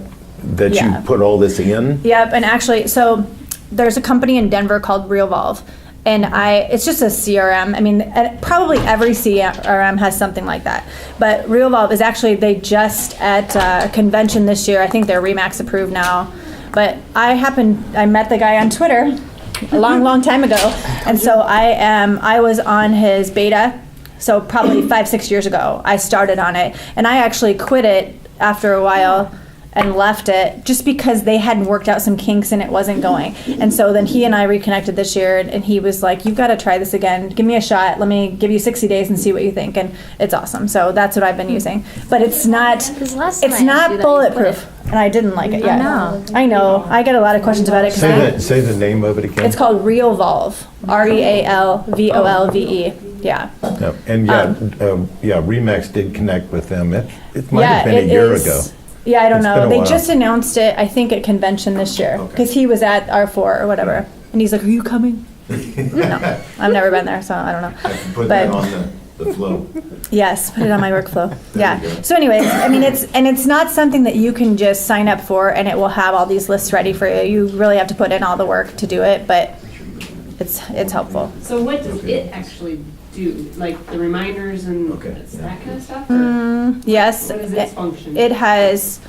Yeah. you put all this in? Yep, and actually, so there's a company in Denver called RealVolve, and it's just a CRM. I mean, probably every CRM has something like that. But RealVolve is actually, they just at a convention this year, I think they're RE/MAX approved now. But I met the guy on Twitter a long, long time ago, and so I was on his beta. So probably 5-6 years ago, I started on it, and I actually quit it after a while and left it just because they hadn't worked out some kinks and it wasn't going. And so then he and I reconnected this year, and he was like, you've got to try this again. Give me a shot. Let me give you 60 days and see what you think. And it's awesome. So that's what I've been using. But it's not bulletproof. And I didn't like it yet. I know. I get a lot of questions about it. Say the name of it again. It's called RealVolve. RealVolve. Yeah. Yep. And RE/MAX did connect with them. It might have been a year ago. Yeah, I don't know. Been a They while. just announced it, I think, at convention this year, because he was at R4 or whatever, and he's like, "Are you coming?" No, I've never been there, so I don't know. I can put that on the flow. Yes, put it on my workflow. There you Yeah. go. So, anyways, I mean, it's not something that you can just sign up for and it will have all these lists ready for you. You really have to put in all the work to do it, but it's helpful. So what does it actually do? Like the reminders and that kind of stuff? Yes. What is its function? It has,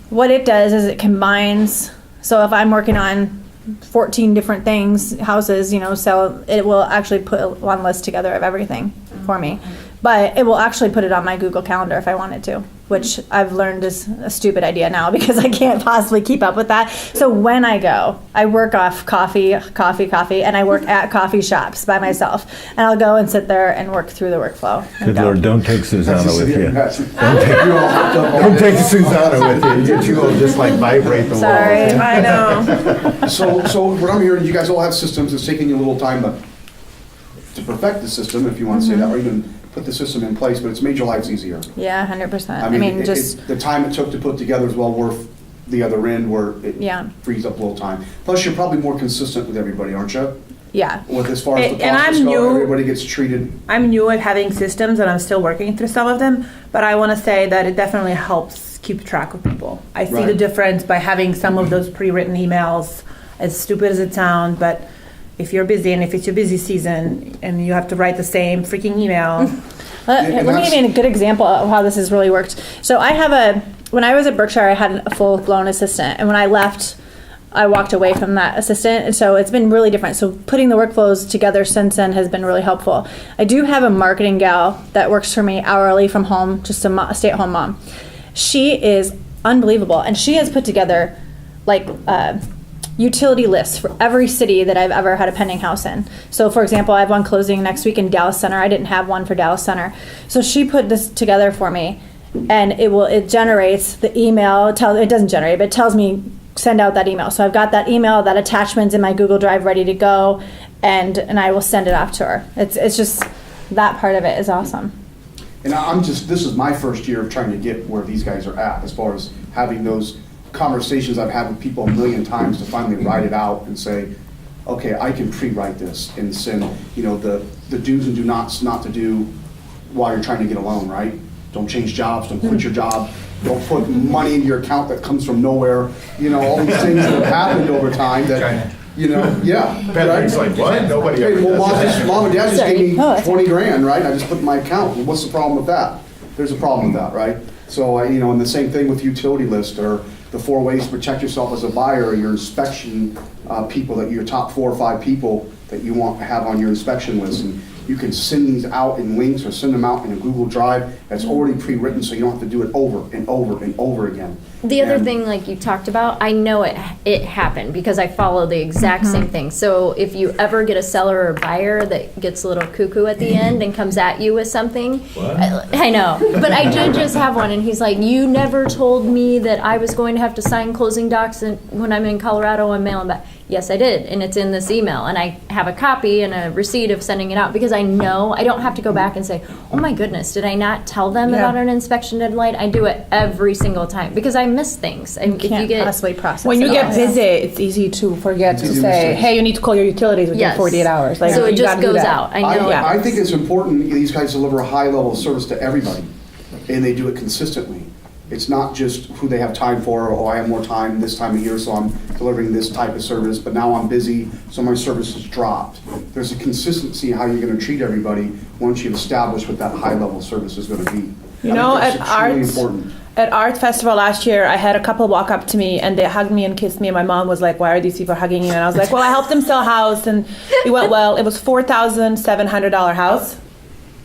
what it does is it combines, so if I'm working on 14 different things, houses, sell, it will actually put one list together of everything for me. But it will actually put it on my Google Calendar if I wanted to. which I've learned is a stupid idea now because I can't possibly keep up with that. So when I go, I work off coffee, and I work at coffee shops by myself. And I'll go and sit there and work through the workflow. Good Lord, don't take Suzana with you. Don't take Suzana with you. You two will just like vibrate the wall. Sorry, I know. So what I'm hearing, you guys all have systems, it's taking you a little time to perfect the system, if you want to say that, or even put the system in place, but it's made your lives easier. Yeah, 100%. I mean, the time it took to put together is well worth the other end where it frees up a little time. Plus, you're probably more consistent with everybody, aren't you? Yeah. With as far as the And I'm process new. goes, everybody gets treated. I'm new at having systems and I'm still working through some of them, but I want to say that it definitely helps keep track of people. I see the difference by having some of those pre-written emails, as stupid as it sounds, but if you're busy and if it's your busy season and you have to write the same freaking email. Let me give you a good example of how this has really worked. So when I was at Berkshire, I had a full-blown assistant, and when I left, I walked away from that assistant, and so it's been really different. So putting the workflows together since then has been really helpful. I do have a marketing gal that works for me hourly from home, just a stay-at-home mom. She is unbelievable, and she has put together like utility lists for every city that I've ever had a pending house in. So for example, I have one closing next week in Dallas Center. I didn't have one for Dallas Center. So she put this together for me, and it generates the email. It doesn't generate, but it tells me send out that email. So I've got that email, that attachment's in my Google Drive ready to go, and I will send it off to her. It's just, that part of it is awesome. And this is my first year of trying to get where these guys are at, as far as having those conversations I've had with people a million times to finally write it out and say, okay, I can pre-write this and send, the do's and do nots not to do while you're trying to get a loan, right? Don't change jobs, don't quit your job, don't put money in your account that comes from nowhere, all these things that have happened over time that, Patrick's like, what? Nobody ever does Mom and Dad just Sorry. gave me Oh, 20 grand, right? I just put in my account. Well, what's the problem with that? There's a problem with that, right? So, and the same thing with utility list, or the 4 ways to protect yourself as a buyer, or your inspection people, that your top 4 or 5 people that you want to have on your inspection list. And you can send these out in links or send them out in a Google Drive that's already pre-written, so you don't have to do it over and over and over again. The other thing, like you talked about, I know it happened because I follow the exact same thing. So if you ever get a seller or buyer that gets a little cuckoo at the end and comes at you with something, I know. But I did just have one, and he's like, you never told me that I was going to have to sign closing docs when I'm in Colorado and mail them back. Yes, I did, and it's in this email, and I have a copy and a receipt of sending it out because I know I don't have to go back and say, oh my goodness, did I not tell them about an inspection deadline? I do it every single time because I miss things. You can't possibly process When you it. get busy, it's easy to forget to say, hey, you need to call your utilities within 48 hours. Like, so it you just gotta do goes that. out. I know. I think it's important these guys deliver a high level of service to everybody, and they do it consistently. It's not just who they have time for, or I have more time this time of year, so I'm delivering this type of service, but now I'm busy, so my service has dropped. There's a consistency in how you're going to treat everybody once you've established what that high level service is going to be. At Art Festival last year, I had a couple walk up to me and they hugged me and kissed me, and my mom was like, why are these people hugging you? And I was like, well, I helped them sell a house, and it went well. It was $4,700 house.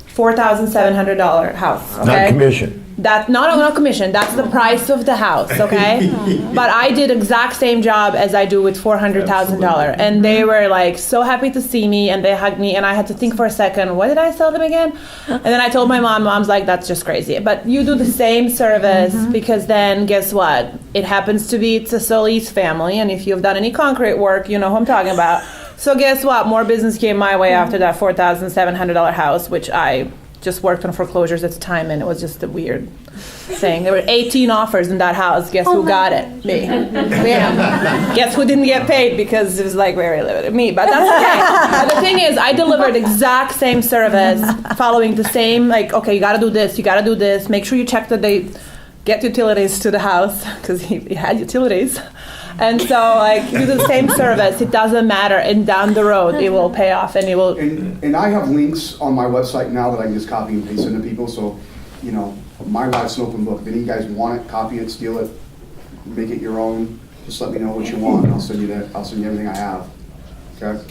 $4,700 house. Okay? Not commission. That's not commission. That's the price of the house, okay? But I did exact same job as I do with $400,000, and they were like so happy to see me, and they hugged me, and I had to think for a second, what did I sell them again? And then I told my mom. Mom's like, that's just crazy. But you do the same service because then guess what? It happens to be it's a Solis family, and if you've done any concrete work, you know who I'm talking about. So guess what? More business came my way after that $4,700 house, which I just worked on foreclosures at the time, and it was just a weird thing. There were 18 offers in that house. Guess who got it? Me. Yeah. Guess who didn't get paid because it was like very limited? Me. But that's okay. But the thing is, I delivered exact same service, following the same, like, okay, you gotta do this, make sure you check that they get utilities to the house, because he had utilities. And so, like, you do the same service. It doesn't matter. And down the road, it will pay off, and it will. And I have links on my website now that I can just copy and paste into people. So, my life's an open book. If any of you guys want it, copy it, steal it, make it your own. Just let me know what you want, and I'll send you that. I'll send you everything I have. Okay.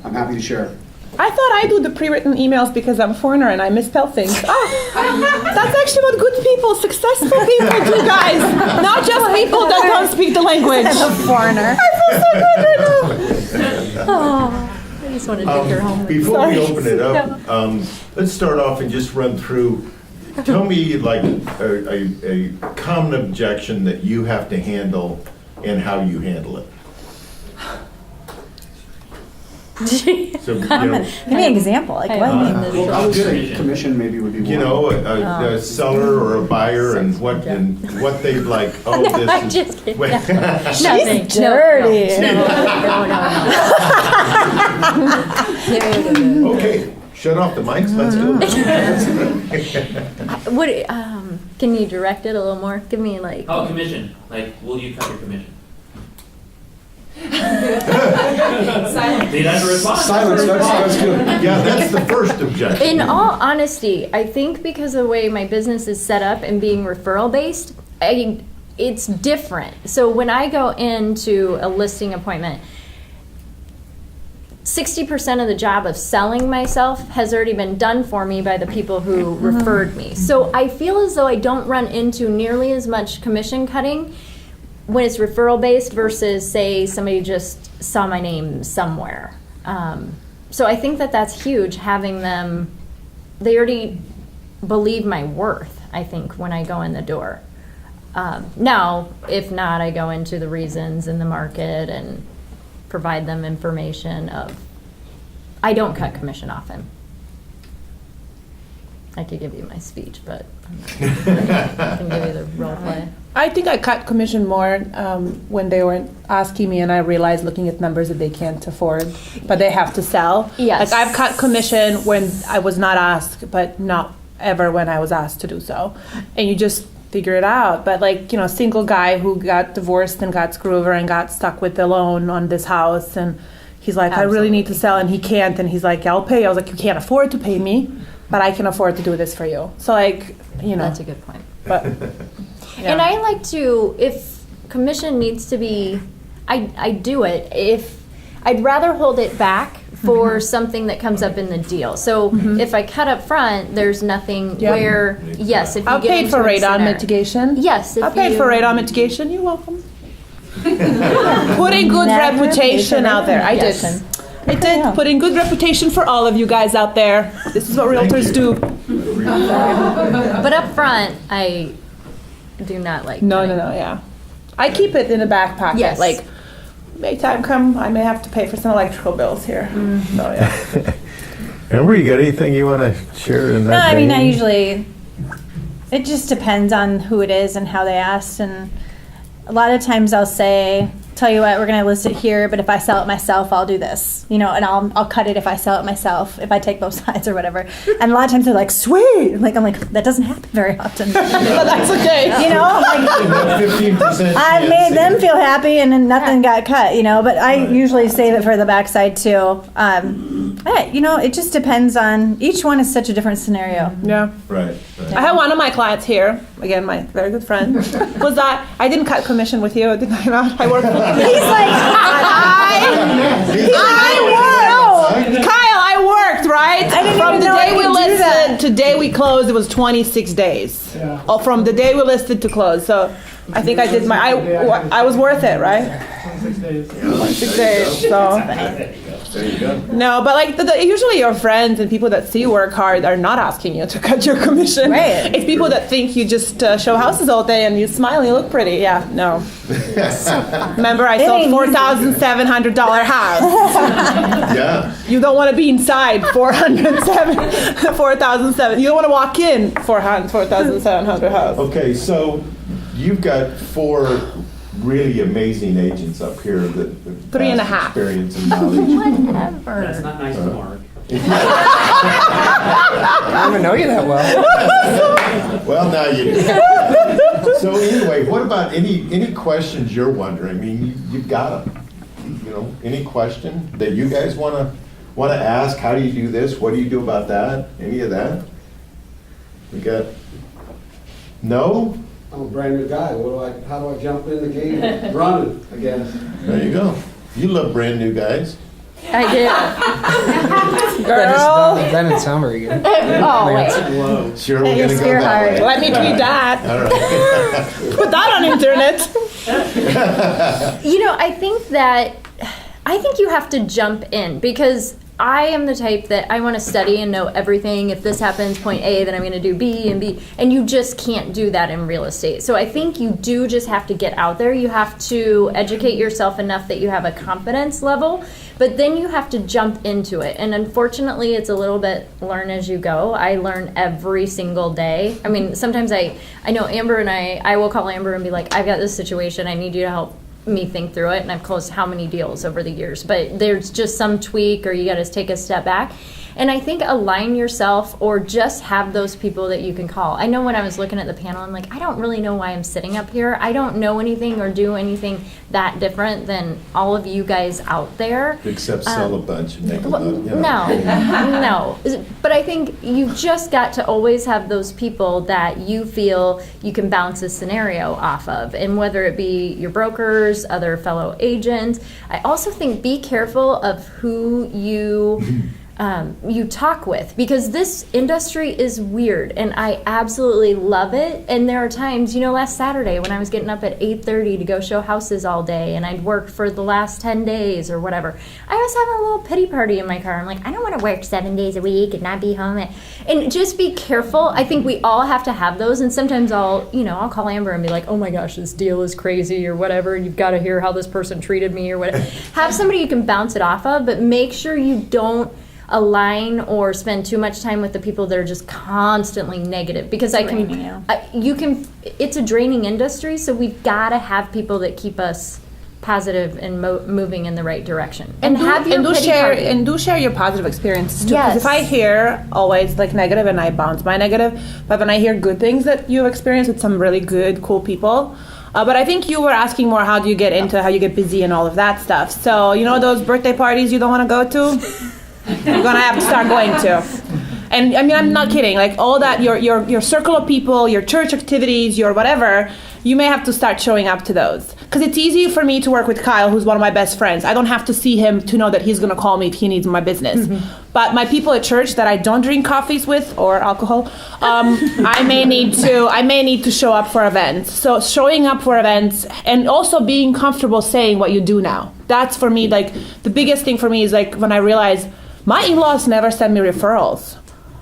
I'm happy to share. I thought I do the pre-written emails because I'm a foreigner and I misspell things. Oh, that's actually what good people, successful people do, guys. Not just people that don't speak the language. I'm a foreigner. I feel so good right now. Oh, I just want to take her home. Before we open it up, let's start off and just run through, tell me like a common objection that you have to handle and how you handle it. So, Give me an example. Like what? Well, I would say commission maybe would be one. You know, a seller or a buyer and what they'd like, oh, this I'm is. just kidding. Wait. Nothing. dirty. No. Okay, shut off the mics, let's go. What, can you direct it a little more? Give me like. Oh, commission, like, will you cut your commission? Silence. See, that's a response. Silence, that's good. Yeah, that's the first objection. In all honesty, I think because of the way my business is set up and being referral based, it's different. So when I go into a listing appointment, 60% of the job of selling myself has already been done for me by the people who referred me. So I feel as though I don't run into nearly as much commission cutting when it's referral based versus say somebody just saw my name somewhere. So I think that that's huge, having them, they already believe my worth, I think, when I go in the door. Now, if not, I go into the reasons in the market and provide them information of, I don't cut commission often. I could give you my speech, but I can give you the role play. I think I cut commission more when they were asking me and I realized looking at numbers that they can't afford, but they have to sell. Yes. Like I've cut commission when I was not asked, but not ever when I was asked to do so. And you just figure it out. But like, you know, single guy who got divorced and got screwed over and got stuck with the loan on this house and he's like, I really need to sell and he can't. And he's like, I'll pay. I was like, you can't afford to pay me, but I can afford to do this for you. So like, you know. That's a good point. But yeah. And I like to, if commission needs to be, I do it. If I'd rather hold it back for something that comes up in the deal. So if I cut up front, there's nothing where, yes, if you I'll get pay into for a radon scenario- mitigation. Yes, I paid for radon mitigation. You're welcome. Putting good Never reputation paid for out there. I did. Yes. I did. Putting good reputation for all of you guys out there. This is what realtors do. But up front, I do not like. No, yeah. I keep it in a back pocket. Yes. Like, may time come, I may have to pay for some electrical bills here. So yeah. Amber, you got anything you want to share in that? No, I mean, I vein? usually, it just depends on who it is and how they asked. And a lot of times I'll say, tell you what, we're going to list it here, but if I sell it myself, I'll do this, you know, and I'll cut it if I sell it myself, if I take both sides or whatever. And a lot of times they're like, sweet. I'm like, that doesn't happen very often. But that's okay. You know, like, 15% I made them feel happy and then nothing got cut, you know, but I usually save it for the backside too. You know, it just depends on, each one is such a different scenario. Yeah. Right. I had one of my clients here, again, my very good friend, was that I didn't cut commission with you, did I not? I worked with He's like, I worked! Kyle, I worked, right? I didn't From even the know I day we could do listed that. to day we closed, it was 26 days. Oh, from the day we listed to close. So I think I did I was worth it, right? 26 days. So. There you go. No, but like usually your friends and people that see you work hard are not asking you to cut your commission. Right. It's people that think you just show houses all day and you smile and you look pretty. Yeah, no. Remember, I sold $4,700 house. Yeah. You don't want to be inside $4,700. You don't want to walk in $4,700 house. Okay, so you've got 4 really amazing agents up here that have 3.5. vast experience and knowledge. Whatever. That's not nice to Mark. I don't even know you that well. Well, now you do. So anyway, what about any questions you're wondering? I mean, you've got them. You know, any question that you guys want to ask? How do you do this? What do you do about that? Any of that? We got no. I'm a brand new guy. How do I jump in the game? Running, I guess. There you go. You love brand new guys. I do. Girl. Then it's summer again. Oh, wait. Sure, we're Hey, gonna go Spear that Heart. way. Let me tweet that. All right. Put that on internet. You know, I think you have to jump in because I am the type that I want to study and know everything. If this happens, point A, then I'm going to do B and B. And you just can't do that in real estate. So I think you do just have to get out there. You have to educate yourself enough that you have a confidence level, but then you have to jump into it. And unfortunately, it's a little bit learn as you go. I learn every single day. I mean, sometimes I know Amber and I will call Amber and be like, I've got this situation. I need you to help me think through it, and I've closed how many deals over the years, but there's just some tweak or you got to take a step back. And I think align yourself or just have those people that you can call. I know when I was looking at the panel, I'm like, I don't really know why I'm sitting up here. I don't know anything or do anything that different than all of you guys out there. Except sell a bunch and make a lot, No. But I think you've just got to always have those people that you feel you can bounce a scenario off of. And whether it be your brokers, other fellow agents, I also think be careful of who you talk with, because this industry is weird and I absolutely love it. And there are times, last Saturday when I was getting up at 8:30 to go show houses all day and I'd worked for the last 10 days or whatever, I was having a little pity party in my car. I'm like, I don't want to work 7 days a week and not be home. And just be careful. I think we all have to have those. And sometimes I'll call Amber and be like, oh my gosh, this deal is crazy or whatever. You've got to hear how this person treated me or whatever. Have somebody you can bounce it off of, but make sure you don't align or spend too much time with the people that are just constantly negative, because it's a draining industry, so we've got to have people that keep us positive and moving in the right direction. And do share your positive experiences too. Yes. Because if I hear always like negative and I bounce my negative, but when I hear good things that you've experienced with some really good, cool people. But I think you were asking more, how do you get into, how you get busy and all of that stuff. So those birthday parties you don't want to go to? You're gonna have to start going to. And I mean, I'm not kidding. Like all that, your circle of people, your church activities, your whatever, you may have to start showing up to those. Because it's easy for me to work with Kyle, who's one of my best friends. I don't have to see him to know that he's gonna call me if he needs my business. Mm-hmm. But my people at church that I don't drink coffees with or alcohol, I may need to show up for events. So showing up for events and also being comfortable saying what you do now. That's for me, like the biggest thing for me is like when I realize my in-laws never send me referrals.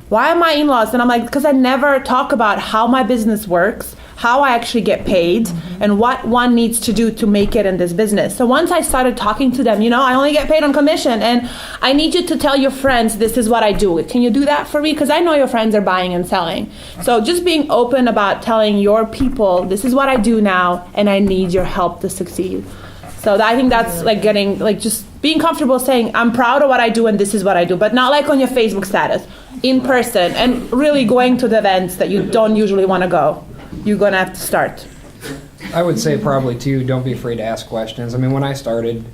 Why are my in-laws? And I'm like, because I never talk about how my business works, how I actually get paid, and what one needs to do to make it in this business. So once I started talking to them, I only get paid on commission, and I need you to tell your friends, this is what I do. Can you do that for me? Because I know your friends are buying and selling. So just being open about telling your people, this is what I do now, and I need your help to succeed. So I think that's like getting, like just being comfortable saying, I'm proud of what I do and this is what I do, but not like on your Facebook status, in person, and really going to the events that you don't usually want to go. You're going to have to start. I would say probably too, don't be afraid to ask questions. I mean, when I started,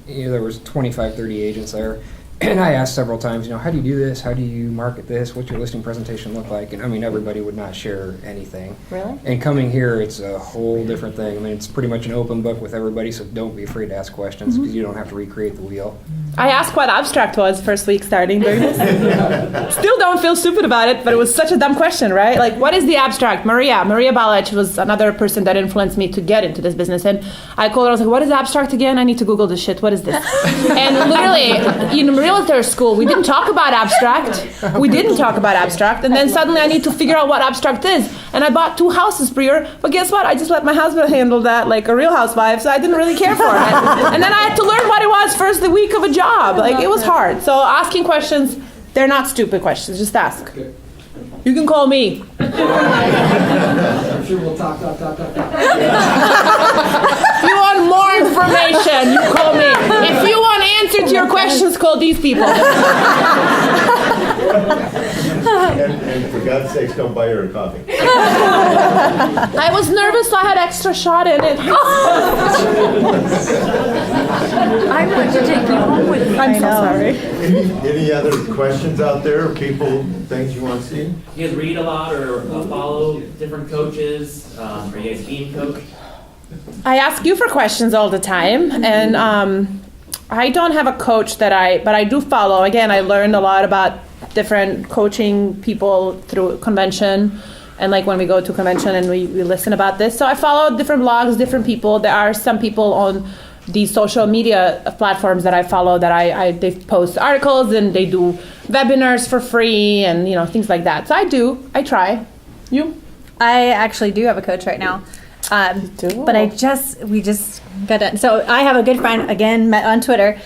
there was 25, 30 agents there. And I asked several times, how do you do this? How do you market this? What's your listing presentation look like? And I mean, everybody would not share anything. Really? And coming here, it's a whole different thing. I mean, it's pretty much an open book with everybody, so don't be afraid to ask questions because you don't have to recreate the wheel. I asked what abstract was first week starting doing this. Still don't feel stupid about it, but it was such a dumb question, right? Like, what is the abstract? Maria Balech was another person that influenced me to get into this business. And I called her, I was like, what is abstract again? I need to Google this shit. What is this? And literally, in realtor school, we didn't talk about abstract. We didn't talk about abstract. And then suddenly I need to figure out what abstract is. And I bought 2 houses per year. But guess what? I just let my husband handle that like a real housewife, so I didn't really care for it. And then I had to learn what it was first the week of a job. Like, it was hard. So asking questions, they're not stupid questions. Just ask. You can call me. I'm sure we'll talk. If you want more information, you call me. If you want answer to your questions, call these people. And for God's sakes, don't buy her a coffee. I was nervous, so I had extra shot in it. I want to take you home with me. I'm so sorry. Any other questions out there? People, things you want to see? You guys read a lot or follow different coaches? Are you guys being coached? I ask you for questions all the time, and I don't have a coach but I do follow. Again, I learned a lot about different coaching people through convention, and like when we go to convention and we listen about this. So I follow different blogs, different people. There are some people on these social media platforms that I follow that they post articles and they do webinars for free and things like that. So I try. You? I actually do have a coach right now. But we just got done. So I have a good friend, again, met on Twitter,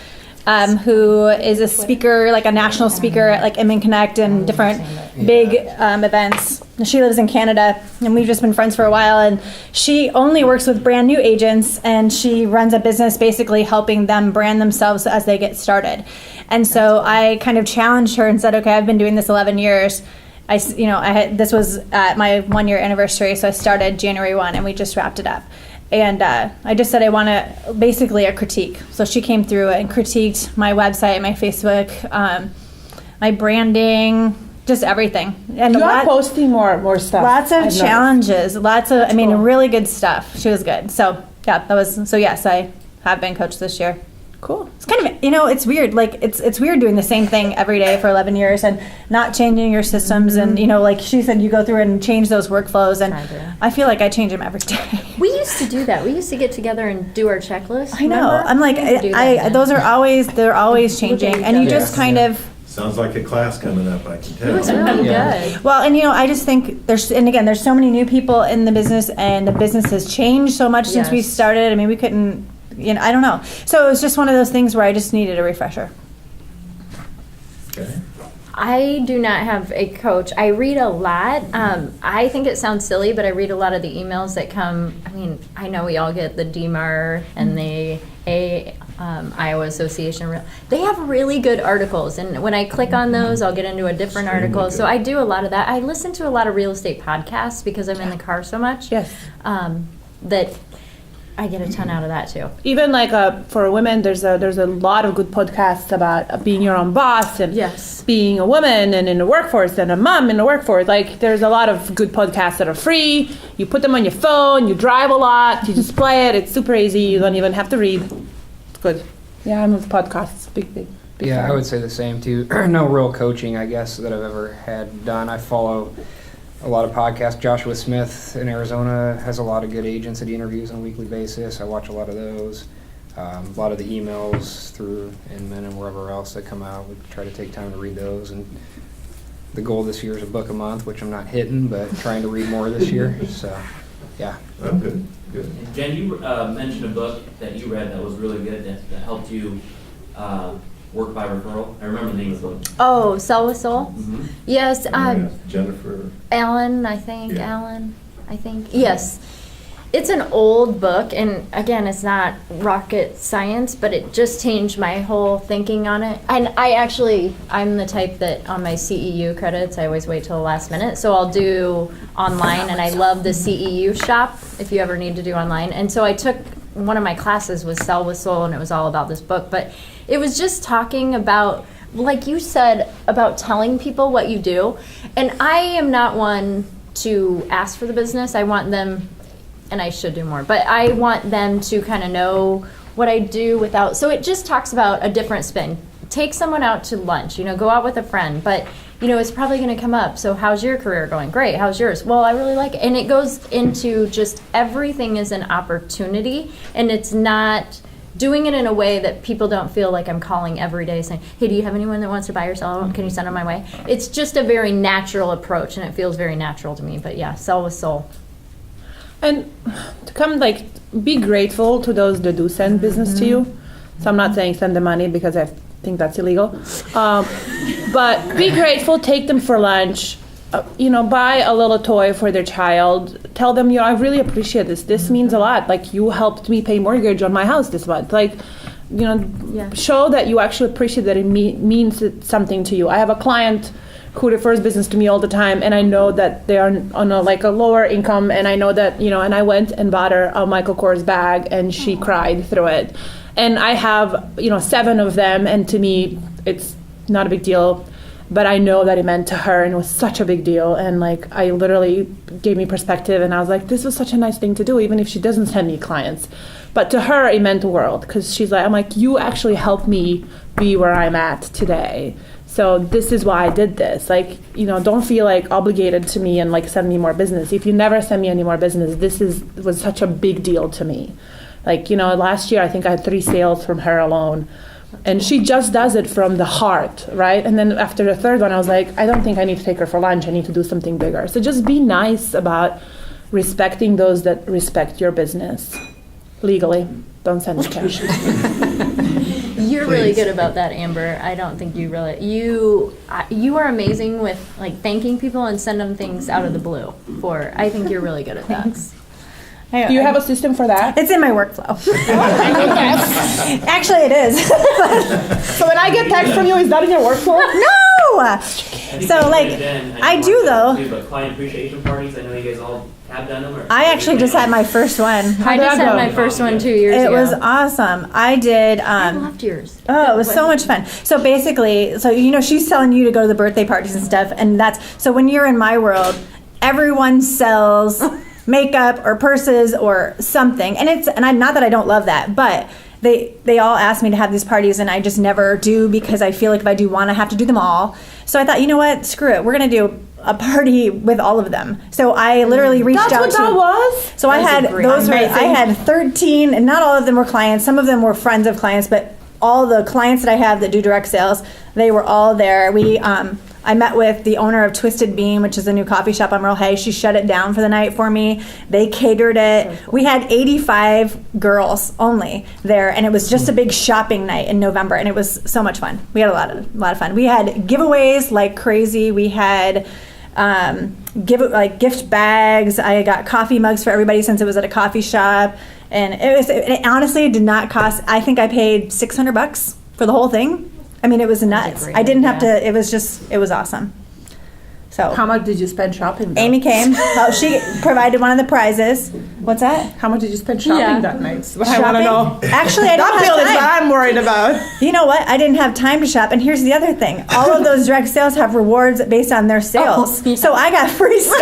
who is a speaker, like a national speaker at like Inman Connect and different big events. She lives in Canada, and we've just been friends for a while, and she only works with brand new agents, and she runs a business basically helping them brand themselves as they get started. And so I kind of challenged her and said, okay, I've been doing this 11 years. This was at my 1-year anniversary, so I started January 1, and we just wrapped it up. And I just said I want basically a critique. So she came through and critiqued my website, my Facebook, my branding, just everything. And you are posting more stuff. Lots of challenges, really good stuff. She was good. So yes, I have been coached this year. Cool. It's kind of, it's weird. Like, it's weird doing the same thing every day for 11 years and not changing your systems. And, like she said, you go through and change those workflows. And I feel like I change them every day. We used to do that. We used to get together and do our checklist. I know. Remember? I'm like, they're always changing. And you just kind of. Sounds like a class coming up, I can tell. It was really good. Well, and I just think there's so many new people in the business, and the business has changed so much since we started. I mean, we couldn't. I don't know. So it was just one of those things where I just needed a refresher. Okay. I do not have a coach. I read a lot. I think it sounds silly, but I read a lot of the emails that come. I mean, I know we all get the DMAR and the Iowa Association. They have really good articles, and when I click on those, I'll get into a different article. So I do a lot of that. I listen to a lot of real estate podcasts because I'm in the car so much. Yes. That I get a ton out of that too. Even like for women, there's a lot of good podcasts about being your own boss and being a woman and in the workforce and a mom in the workforce. Like there's a lot of good podcasts that are free. You put them on your phone. You drive a lot. You just play it. It's super easy. You don't even have to read. It's good. Yeah, I'm with podcasts. Big Yeah, fan. I would say the same too. No real coaching, I guess, that I've ever had done. I follow a lot of podcasts. Joshua Smith in Arizona has a lot of good agents that he interviews on a weekly basis. I watch a lot of those. A lot of the emails through Inman and wherever else that come out. We try to take time to read those. And the goal this year is a book a month, which I'm not hitting, but trying to read more this year. So, yeah. Oh, good. Jen, you mentioned a book that you read that was really good that helped you work by referral. I remember the name of the book. Oh, Sell with Soul? Mm-hmm. Yes. Jennifer. Alan, I think. Yeah. Alan, I think. Yes. It's an old book, and again, it's not rocket science, but it just changed my whole thinking on it. And I'm the type that on my CEU credits, I always wait till the last minute. So I'll do online, and I love the CEU shop if you ever need to do online. And so I took one of my classes was Sell with Soul, and it was all about this book. But it was just talking about, like you said, about telling people what you do. And I am not one to ask for the business. I want them, and I should do more, but I want them to kind of know what I do without. So it just talks about a different spin. Take someone out to lunch, go out with a friend, but it's probably going to come up. So how's your career going? Great. How's yours? Well, I really like it. And it goes into just everything is an opportunity, and it's not doing it in a way that people don't feel like I'm calling every day saying, hey, do you have anyone that wants to buy or sell? Can you send them my way? It's just a very natural approach, and it feels very natural to me. But yeah, Sell with Soul. And to be grateful to those that do send business to you. So I'm not saying send the money because I think that's illegal. But be grateful, take them for lunch, buy a little toy for their child. Tell them, I really appreciate this. This means a lot. Like, you helped me pay mortgage on my house this month. Show that you actually appreciate that it means something to you. I have a client who refers business to me all the time, and I know that they are on a lower income, and I know that, and I went and bought her a Michael Kors bag, and she cried through it. And I have, 7 of them, and to me, it's not a big deal. but I know that it meant to her and it was such a big deal. And like, I literally gave me perspective and I was like, this was such a nice thing to do, even if she doesn't send me clients. But to her, it meant the world, because she's like, I'm like, you actually helped me be where I'm at today. So this is why I did this. Like, you know, don't feel like obligated to me and like send me more business. If you never send me any more business, was such a big deal to me. Like, you know, last year I think I had 3 sales from her alone. And she just does it from the heart, right? And then after the third one, I was like, I don't think I need to take her for lunch. I need to do something bigger. So just be nice about respecting those that respect your business legally. Don't send me cash. You're really good about that, Amber. I don't think you really, you are amazing with like thanking people and send them things out of the blue I think you're really good at that. Do you have a system for that? It's in my workflow. Actually, it is. So when I get text from you, is that in your workflow? No! So like, I do though. But client appreciation parties, I know you guys all have done them. Or I actually just had my first one. I just had my first one 2 years ago. It was awesome. I did. I loved yours. Oh, it was so much fun. So basically, you know, she's telling you to go to the birthday parties and stuff, and so when you're in my world, everyone sells makeup or purses or something, and not that I don't love that, but they all ask me to have these parties, and I just never do, because I feel like if I do one, I have to do them all. So I thought, you know what, screw it, we're gonna do a party with all of them. So I literally reached out to. That's what that was? So I had 13, and not all of them were clients. Some of them were friends of clients, but all the clients that I have that do direct sales, they were all there. I met with the owner of Twisted Bean, which is a new coffee shop on Merle Hay. She shut it down for the night for me. They catered it. So cool. We had 85 girls only there, and it was just a big shopping night in November, and it was so much fun. We had a lot of fun. We had giveaways like crazy. We had gift bags. I got coffee mugs for everybody since it was at a coffee shop, and it honestly did not cost. I think I paid $600 for the whole thing. I mean, it was nuts. I didn't have to, it was awesome. So how much did you spend shopping though? Amy came. She provided one of the prizes. What's that? How much did you spend shopping that night? What I want to know. Actually, I don't have time. That's what I'm worried about. You know what? I didn't have time to shop. And here's the other thing. All of those direct sales have rewards based on their sales. Oh, yeah. So I got free stuff.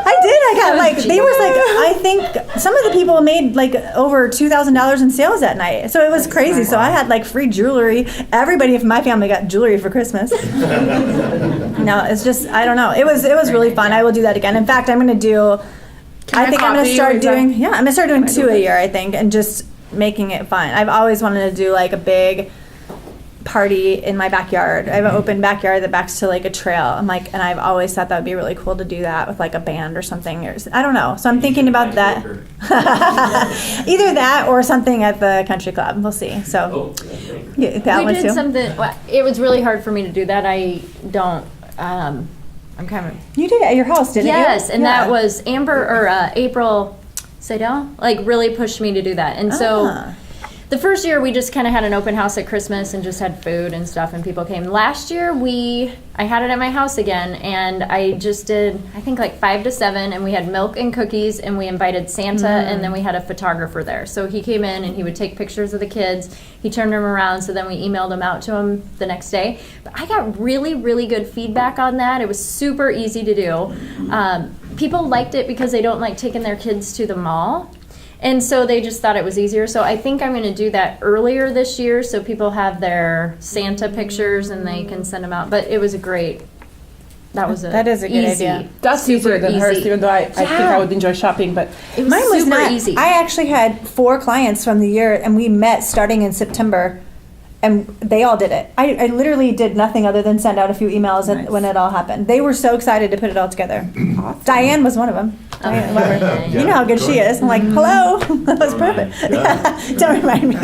I did. I got I think some of the people made like over $2,000 in sales that night. So it was crazy. So I had like free jewelry. Everybody from my family got jewelry for Christmas. No, it's just, I don't know. It was really fun. I will do that again. In fact, I'm going to do, I'm going to start doing 2 a year, I think, and just making it fun. I've always wanted to do like a big party in my backyard. I have an open backyard that backs to like a trail. And I've always thought that would be really cool to do that with like a band or something. I don't know. So I'm thinking about that. Either that or something at the country club. We'll see. So we did something. Well, it was really hard for me to do that. I don't. I'm kind of. You did it at your house, didn't you? Yes, and that was April Seidel. Like really pushed me to do that, and so. The first year we just kind of had an open house at Christmas and just had food and stuff, and people came. Last year I had it at my house again, and I just did, I think like 5 to 7, and we had milk and cookies, and we invited Santa, and then we had a photographer there. So he came in and he would take pictures of the kids. He turned them around, so then we emailed them out to him the next day. But I got really, really good feedback on that. It was super easy to do. People liked it because they don't like taking their kids to the mall. And so they just thought it was easier. So I think I'm going to do that earlier this year so people have their Santa pictures and they can send them out. But it was that is a good idea. That's easier than hers, even though I think I would enjoy shopping. But mine was not easy. I actually had 4 clients from the year, and we met starting in September, and they all did it. I literally did nothing other than send out a few emails when it all happened. They were so excited to put it all together. Awesome. Diane was one of them. You know how good she is. I'm like, hello. That was perfect. Don't remind me.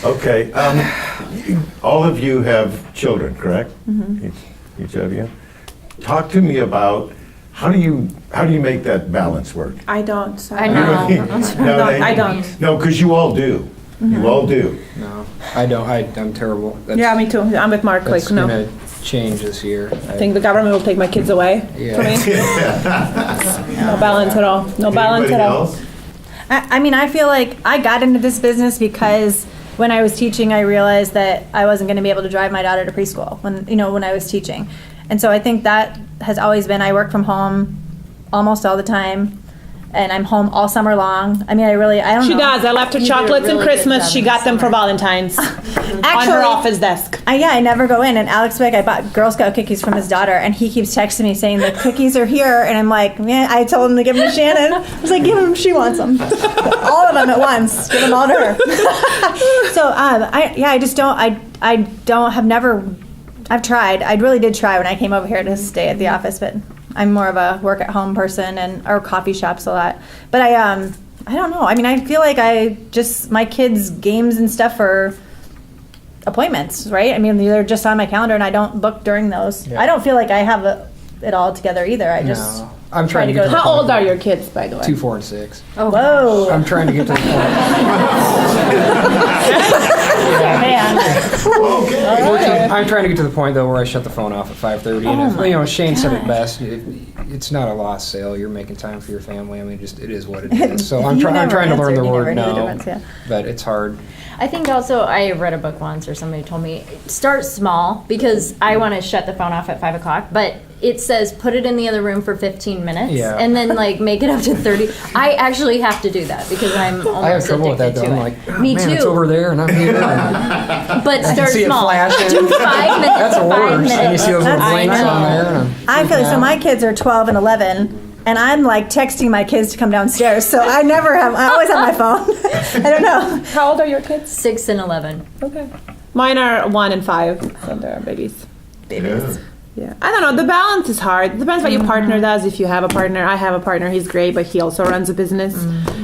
Okay. All of you have children, correct? Mm-hmm. Each of you. Talk to me about how do you make that balance work? I don't. I know. I don't. No, because you all do. Mm-hmm. You all do. No, I don't. I'm terrible. Yeah, me too. I'm with Marc. That's gonna change this year. I think the government will take my kids away from me. No balance at all. No balance at all. Else? I mean, I feel like I got into this business because when I was teaching, I realized that I wasn't going to be able to drive my daughter to preschool when I was teaching. And so I think that has always been, I work from home almost all the time. And I'm home all summer long. I mean, I don't know. She does. I left her You do a chocolates really and good Christmas. job She in got the them for summer. Valentine's on Actually, her office desk. I never go in. And Alex Wick, I bought Girl Scout cookies from his daughter, and he keeps texting me saying the cookies are here. And I'm like, man, I told him to give them to Shannon. I was like, give them. She wants them. All of them at once. Give them all to her. So I just don't. I don't have never. I've tried. I really did try when I came over here to stay at the office, but I'm more of a work at home person or coffee shops a lot. But I don't know. I mean, I feel like my kids' games and stuff are appointments, right? I mean, they're just on my calendar and I don't book during those. Yeah. I don't feel like I have it all together either. I just No. I'm trying to go get to the How point old are your kids, by the way? 2, 4, and 6. Oh, whoa. I'm trying to get to the point. Man. I'm trying to get to the point though where I shut the phone off at 5:30. And if, Shane said it best. It's not a lost sale. You're making time for your family. I mean, it is what it is. So I'm trying to learn the word no, but it's hard. I think also I read a book once or somebody told me start small because I want to shut the phone off at 5 o'clock, but it says put it in the other room for 15 minutes and then like make it up to 30. I actually have to do that because I'm almost I have trouble with that though. I'm like, oh, me man, too. It's over there and I'm here. But start see it small. flashing. Do 5 minutes. That's the 5 worst. And you see those little That's blinks funny. on there. And I feel so. My kids are 12 and 11. And I'm like texting my kids to come downstairs, so I always have my phone. I don't know. How old are your kids? 6 and 11. Okay. Mine are 1 and 5, so they're babies. Yeah. I don't know. The balance is hard. It depends what your partner does. If you have a partner, I have a partner. He's great, but he also runs a business.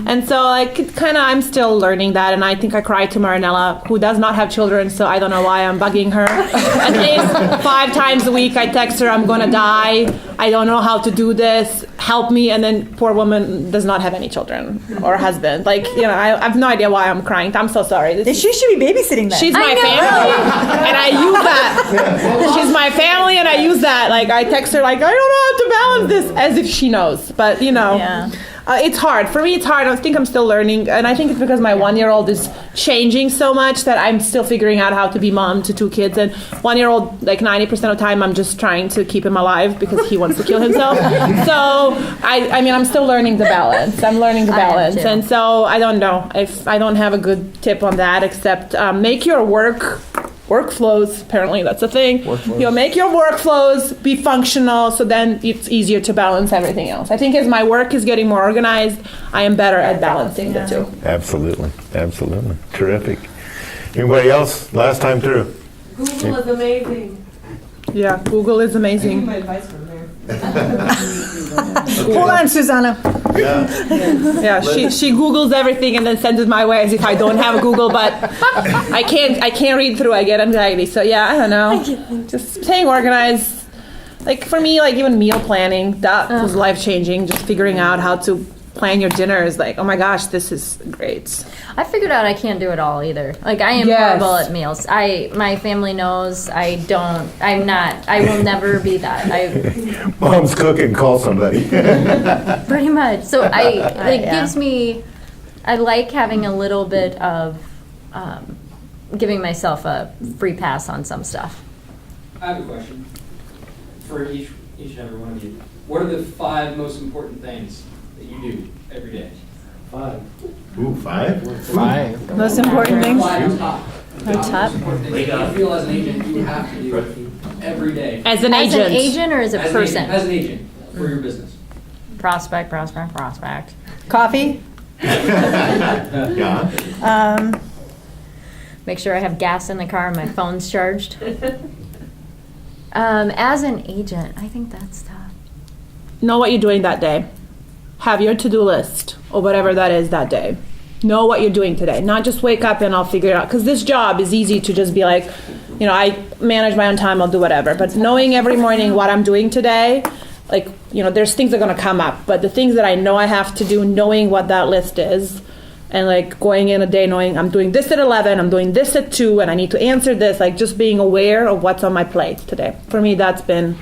And so, I'm still learning that. And I think I cried to Marinella, who does not have children, so I don't know why I'm bugging her. At least 5 times a week, I text her, I'm going to die. I don't know how to do this. Help me. And then poor woman does not have any children or husband. I have no idea why I'm crying. I'm so sorry. She should be babysitting then. She's my family, and I use that. She's my family, and I use that. I text her, I don't know how to balance this, as if she knows. But, it's hard. For me, it's hard. I think I'm still learning, and I think it's because my 1-year-old is changing so much that I'm still figuring out how to be mom to 2 kids. And 1-year-old, 90% of the time, I'm just trying to keep him alive because he wants to kill himself. So, I'm still learning the balance. I'm learning the balance. And so, I don't know if I don't have a good tip on that, except make your workflows, apparently that's a thing. Make your workflows be functional, so then it's easier to balance everything else. I think as my work is getting more organized, I am better at balancing the two. Absolutely. Terrific. Anybody else? Last time through. Google is amazing. Yeah, Google is amazing. My advice from there. Hold on, Suzana. Yeah, she Googles everything and then sends it my way as if I don't have Google, but I can't read through. I get anxiety. So yeah, I don't know. Just staying organized. For me, even meal planning, that was life changing. Just figuring out how to plan your dinner is oh my gosh, this is great. I figured out I can't do it all either. I am horrible at meals. My family knows I will never be that. Mom's cooking, call somebody. Pretty much. So gives me, I like having a little bit of giving myself a free pass on some stuff. I have a question for each and every one of you. What are the 5 most important things that you do every day? 5. Ooh, 5? 5. Most important things? 5 top. Top. You feel as an agent you have to do every day. As an agent. As an agent or as a person? As an agent for your business. Prospect. Coffee. Yeah. Make sure I have gas in the car and my phone's charged. As an agent, I think that's tough. Know what you're doing that day. Have your to-do list or whatever that is that day. Know what you're doing today. Not just wake up and I'll figure it out. Because this job is easy to just be I manage my own time, I'll do whatever. But knowing every morning what I'm doing today, there's things that are going to come up. But the things that I know I have to do, knowing what that list is, and going in a day knowing I'm doing this at 11, I'm doing this at 2, and I need to answer this, just being aware of what's on my plate today. For me, that's been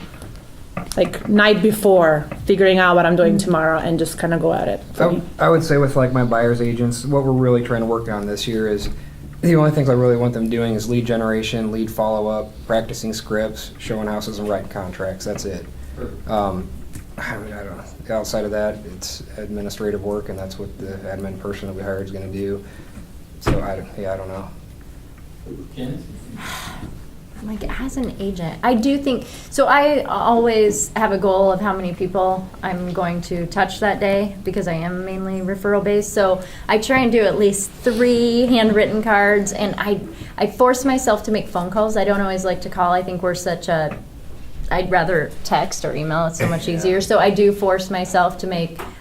night before figuring out what I'm doing tomorrow and just kind of go at it. I would say with my buyer's agents, what we're really trying to work on this year is The only things I really want them doing is lead generation, lead follow-up, practicing scripts, showing houses, and writing contracts. That's it. I don't know. Outside of that, it's administrative work, and that's what the admin person that we hired is going to do. So I don't know. Janice? Like, as an agent, I do think, so I always have a goal of how many people I'm going to touch that day, because I am mainly referral based. So I try and do at least 3 handwritten cards, and I force myself to make phone calls. I don't always like to call. I think we're I'd rather text or email. It's so much easier. So I do force myself to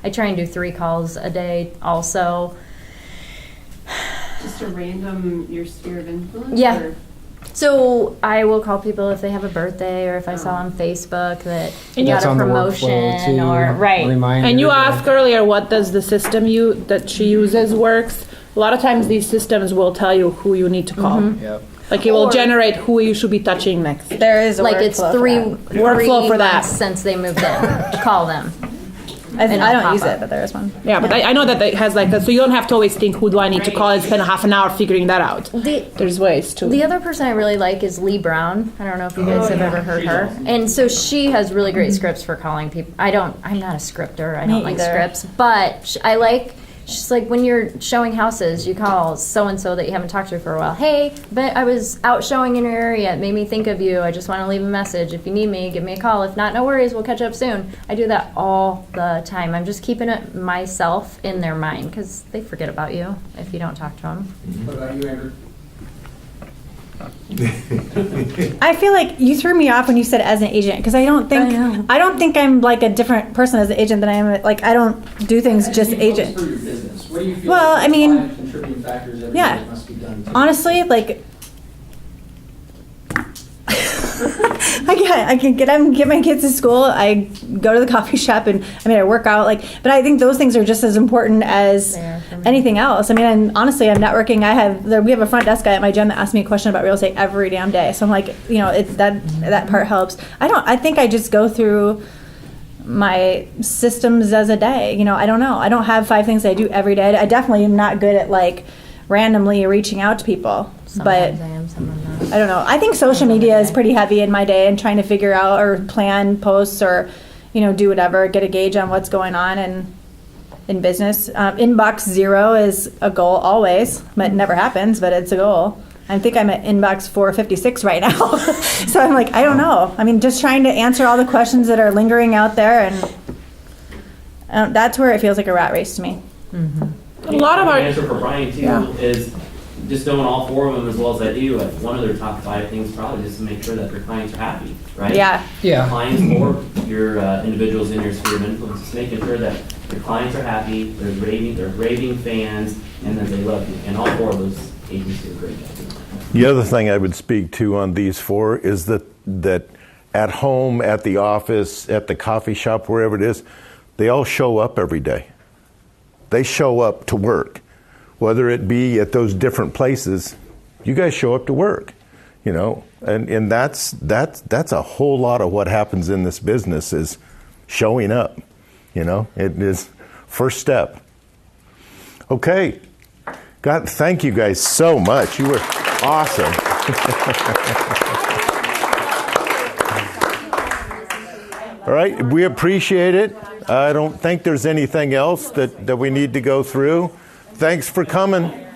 I try and do 3 calls a day also. Just a random, your sphere of influence? Yeah. Or? So I will call people if they have a birthday, or if I saw on Facebook that they got a promotion, or And you asked earlier, what does the system that she uses works? A lot of times these systems will tell you who you need to call. Yep. Like it will generate who you should be touching next. There is a like it's three workflow for that months since they moved in. Call them. I don't use it, but there is one. Yeah, but I know that it has like that, so you don't have to always think, who do I need to call, and spend half an hour figuring that out. There's ways to. The other person I really like is Lee Brown. I don't know if you guys have ever heard her. And so she has really great scripts for calling people. I'm not a scripter. I don't like scripts, but she's like, when you're showing houses, you call so-and-so that you haven't talked to for a while. Hey, but I was out showing in your area. It made me think of you. I just want to leave a message. If you need me, give me a call. If not, no worries. We'll catch up soon. I do that all the time. I'm just keeping it myself in their mind, because they forget about you if you don't talk to them. What about you, Amber? I feel like you threw me off when you said as an agent, because I don't think I'm like a different person as an agent than I am. Like, I don't do things just agent. For your business, what do you feel Well, like I mean, 5 contributing factors every yeah. day must be done to? Honestly, like, I can get my kids to school. I go to the coffee shop, and I work out. But I think those things are just as important as anything else. And honestly, I'm networking. We have a front desk guy at my gym that asks me a question about real estate every damn day. So I'm like, it's that part helps. I think I just go through my systems as a day. I don't know. I don't have 5 things I do every day. I definitely am not good at randomly reaching out to people. Sometimes I am, sometimes not. I don't know. I think social media is pretty heavy in my day, and trying to figure out or plan posts or, do whatever, get a gauge on what's going on in business. Inbox 0 is a goal always. It never happens, but it's a goal. I think I'm at inbox 456 right now. So I'm like, I don't know. Just trying to answer all the questions that are lingering out there, and that's where it feels like a rat race to me. Mm-hmm. A lot of our answer for Brian too is just knowing all 4 of them as well as I do. One of their top 5 things probably just to make sure that their clients are happy, right? Yeah. Clients or your individuals in your sphere of influence, just making sure that your clients are happy, they're raving fans, and that they love you. And all 4 of those agents do a great job. The other thing I would speak to on these 4 is that at home, at the office, at the coffee shop, wherever it is, they all show up every day. They show up to work. Whether it be at those different places, you guys show up to work, and that's a whole lot of what happens in this business is showing up, it is first step. Okay, thank you guys so much. You were awesome. All right, we appreciate it. I don't think there's anything else that we need to go through. Thanks for coming.